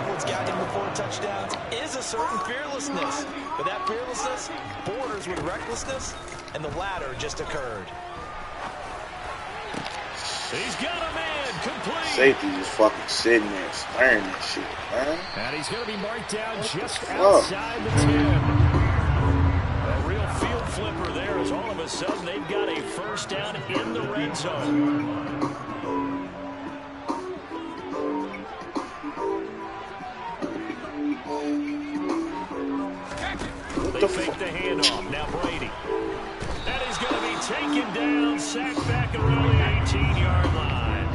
What's got him to 4 touchdowns is a certain fearlessness. But that fearlessness borders with recklessness, and the latter just occurred. He's got a man complete. Safety just fucking sitting there staring that shit, man. And he's going to be marked down just outside the 10. A real field flipper there as all of a sudden they've got a 1st down in the red zone. They fake the handoff. Now Brady. And he's going to be taken down, sacked back around the 18-yard line.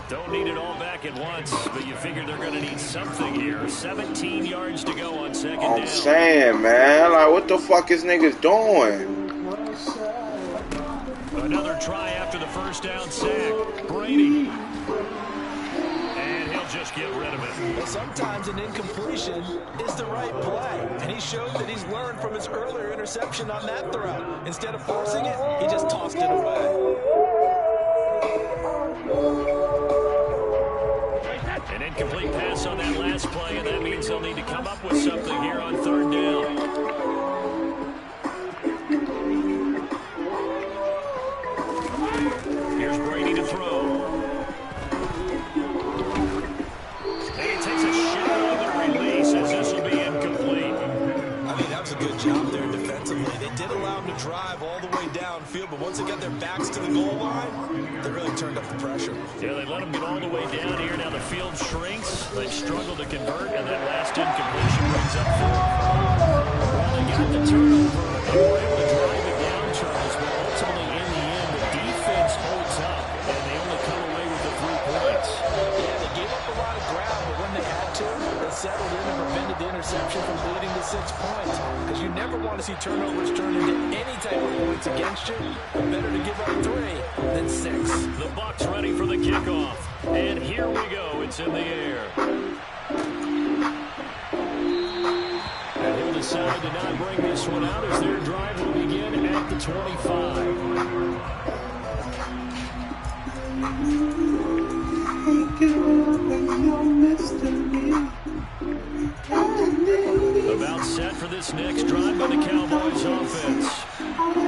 Don't need it all back at once, but you figure they're going to need something here. 17 yards to go on 2nd down. I'm saying, man, like, what the fuck is niggas doing? Another try after the 1st down sack. Brady. And he'll just get rid of it. Well, sometimes an incompletion is the right play. And he showed that he's learned from his earlier interception on that throw. Instead of forcing it, he just tossed it away. An incomplete pass on that last play, and that means they'll need to come up with something here on 3rd down. Here's Brady to throw. And he takes a shot on the release as this will be incomplete. I mean, that was a good job there defensively. They did allow him to drive all the way downfield, but once they got their backs to the goal line, they really turned up the pressure. Yeah, they let him get all the way down here. Now the field shrinks. They struggle to convert, and that last incompletion brings up 4th. Well, they got the turnover. They were able to drive it down, Charles, but ultimately in the end, the defense holds up, and they only come away with the 3 points. Yeah, they gave up a lot of ground, but when they had to, they settled in and prevented the interception from bleeding to 6 points. Because you never want to see turnovers turn into any type of points against you. But better to give up 3 than 6. The Bucs ready for the kickoff. And here we go. It's in the air. And he'll decide to not bring this one out as their drive will begin at the 25. About set for this next drive by the Cowboys offense.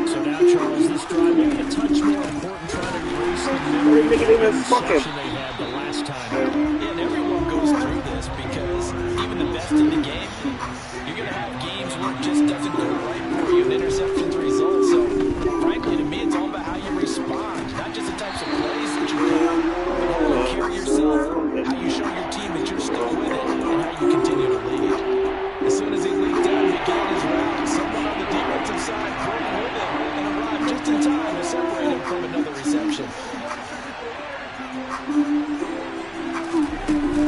So now, Charles, this drive may be a touch more important trying to erase the memory of the interception they had the last time out. Yeah, and everyone goes through this because even the best in the game, you're going to have games where it just doesn't go right for you, and interceptions result. So, frankly, to me, it's all about how you respond, not just the types of plays that you call, but how you carry yourself, how you show your team that you're still with it, and how you continue to lead. As soon as he leaked out and began his route, someone on the defensive side broke with him and arrived just in time to separate him from another reception.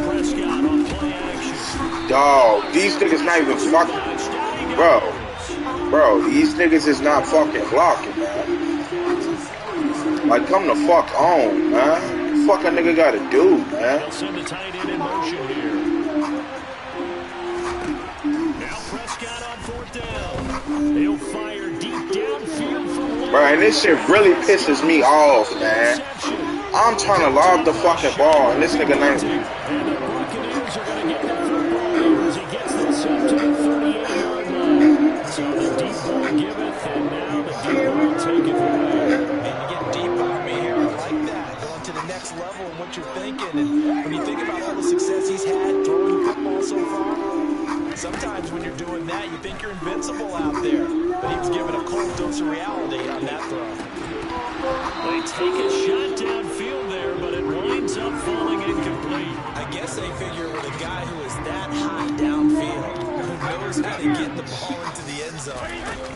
Prescott on play action. Dog, these niggas not even fucking, bro, these niggas is not fucking blocking, man. Like, come the fuck on, man. What the fuck a nigga gotta do, man? They'll send the tight end in motion here. Now Prescott on 4th down. He'll fire deep downfield from Bro, and this shit really pisses me off, man. I'm trying to lob the fucking ball, and this nigga ain't. And the Buccaneers are going to get the football here as he gets this up to the 38-yard line. So the deep ball giveth, and now the deep ball taketh away. And you get deep on me here. I like that. Going to the next level and what you're thinking. And when you think about all the success he's had throwing the football so far, sometimes when you're doing that, you think you're invincible out there. But he was given a cold dose of reality on that throw. They take a shot downfield there, but it winds up falling incomplete. I guess they figure with a guy who is that hot downfield, who knows how to get the ball into the end zone,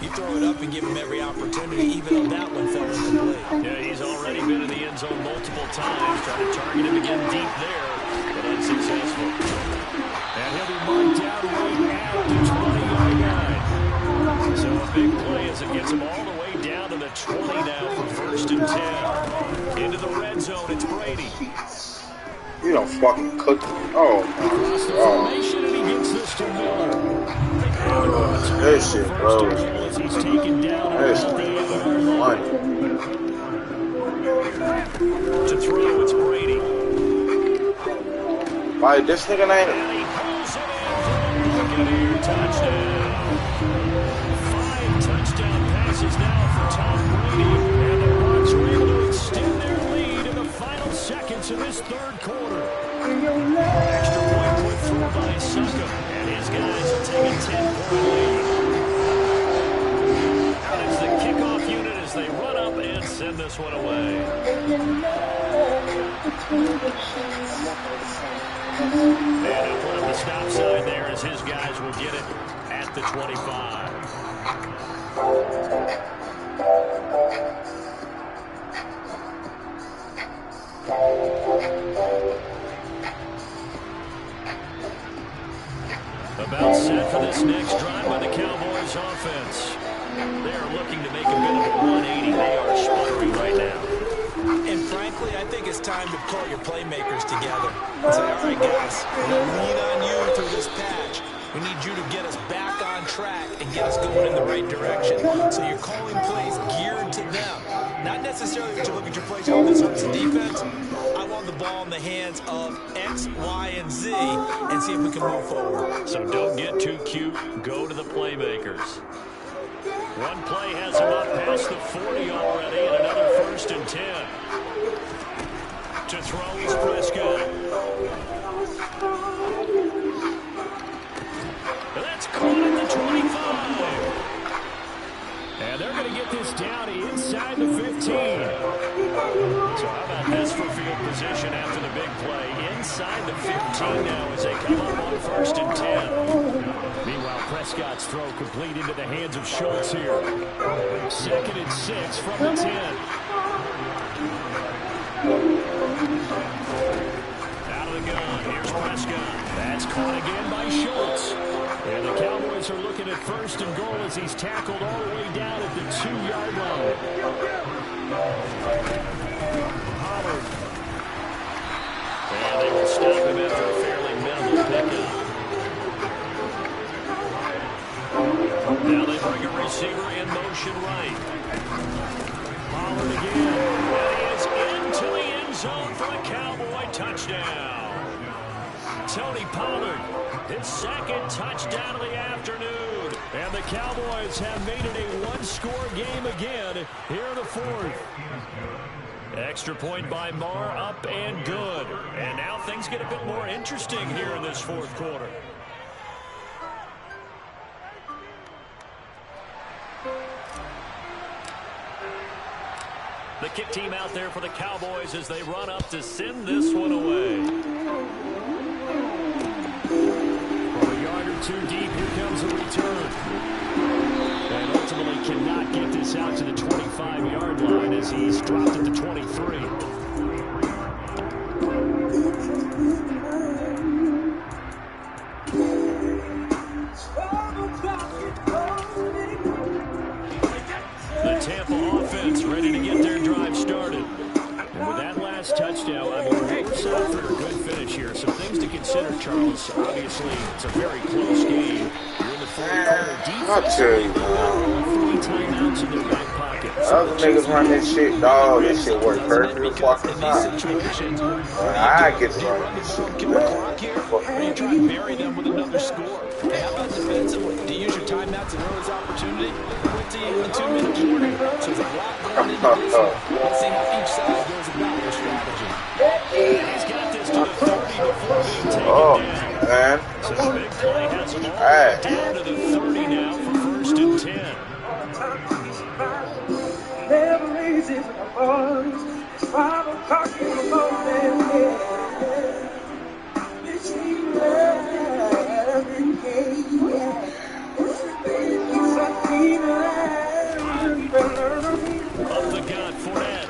you throw it up and give him every opportunity, even though that one fell incomplete. Yeah, he's already been in the end zone multiple times, trying to target him again deep there, but unsuccessful. And he'll be marked down right now to the 20-yard line. So a big play as it gets him all the way down to the 20 now for 1st and 10. Into the red zone, it's Brady. You don't fucking cook. Oh my god. That shit, bro. That shit funny. To throw, it's Brady. Why this nigga ain't? Touchdown. 5 touchdown passes now for Tom Brady. And the Bucs are able to extend their lead in the final seconds of this third quarter. Extra point put through by Suckup. And his guys will take a 10-point lead. Out is the kickoff unit as they run up and send this one away. And he'll put up the stop sign there as his guys will get it at the 25. About set for this next drive by the Cowboys offense. They are looking to make a bit of a 180. They are sputtering right now. And frankly, I think it's time to pull your playmakers together and say, all right, guys, we're going to lean on you through this patch. We need you to get us back on track and get us going in the right direction. So you're calling plays geared to them. Not necessarily to look at your plays, oh, this hurts the defense. I want the ball in the hands of X, Y, and Z and see if we can move forward. So don't get too cute. Go to the playmakers. One play has him up past the 40 already, and another 1st and 10. To throw is Prescott. That's caught at the 25. And they're going to get this down inside the 15. So how about this for field position after the big play? Inside the 15 now as they come up on 1st and 10. Meanwhile, Prescott's throw complete into the hands of Schultz here. 2nd and 6 from the 10. Out of the gun, here's Prescott. That's caught again by Schultz. And the Cowboys are looking at 1st and goal as he's tackled all the way down at the 2-yard line. Pollard. And they will stop him after a fairly minimal pickup. Now they bring a receiver in motion right. Pollard again. And he is into the end zone for a Cowboy touchdown. Tony Pollard, his 2nd touchdown of the afternoon. And the Cowboys have made it a one-score game again here in the 4th. Extra point by Marr, up and good. And now things get a bit more interesting here in this 4th quarter. The kick team out there for the Cowboys as they run up to send this one away. From a yard or 2 deep, here comes a return. And ultimately cannot get this out to the 25-yard line as he's dropped at the 23. The Tampa offense ready to get their drive started. And with that last touchdown, I mean, we're set up for a good finish here. Some things to consider, Charles. Obviously, it's a very close game. You're in the 4th quarter. Defense, 3 timeouts in their back pocket. Other niggas run this shit, dog. This shit work perfectly fucking fine. I get to run this shit. Are you trying to bury them with another score? Hey, how about defensively? Do you use your timeouts and early opportunity? Quick to you in 2-minute warning. So there's a lot going into this one. Let's see how each side goes about their strategy. He's got this to the 30 before being taken down. Man. So the big play has him all down to the 30 now for 1st and 10. Never easy for the boys. 5 o'clock in the morning. Up the gut, Fournette.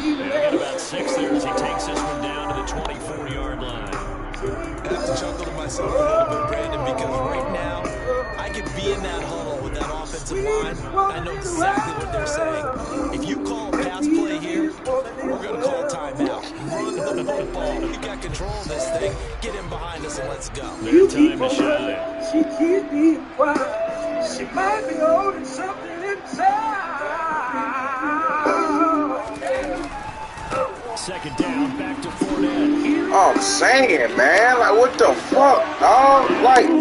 They got about 6 there as he takes this one down to the 24-yard line. I have to chuckle to myself a little bit, Brandon, because right now I could be in that huddle with that offensive line. I know exactly what they're saying. If you call a pass play here, we're going to call a timeout. Run the Let's go. You keep Time to shine. she keep being quiet. She might be holding something inside. Second down, back to Fournette. I'm saying, man, like what the fuck, dog? Like.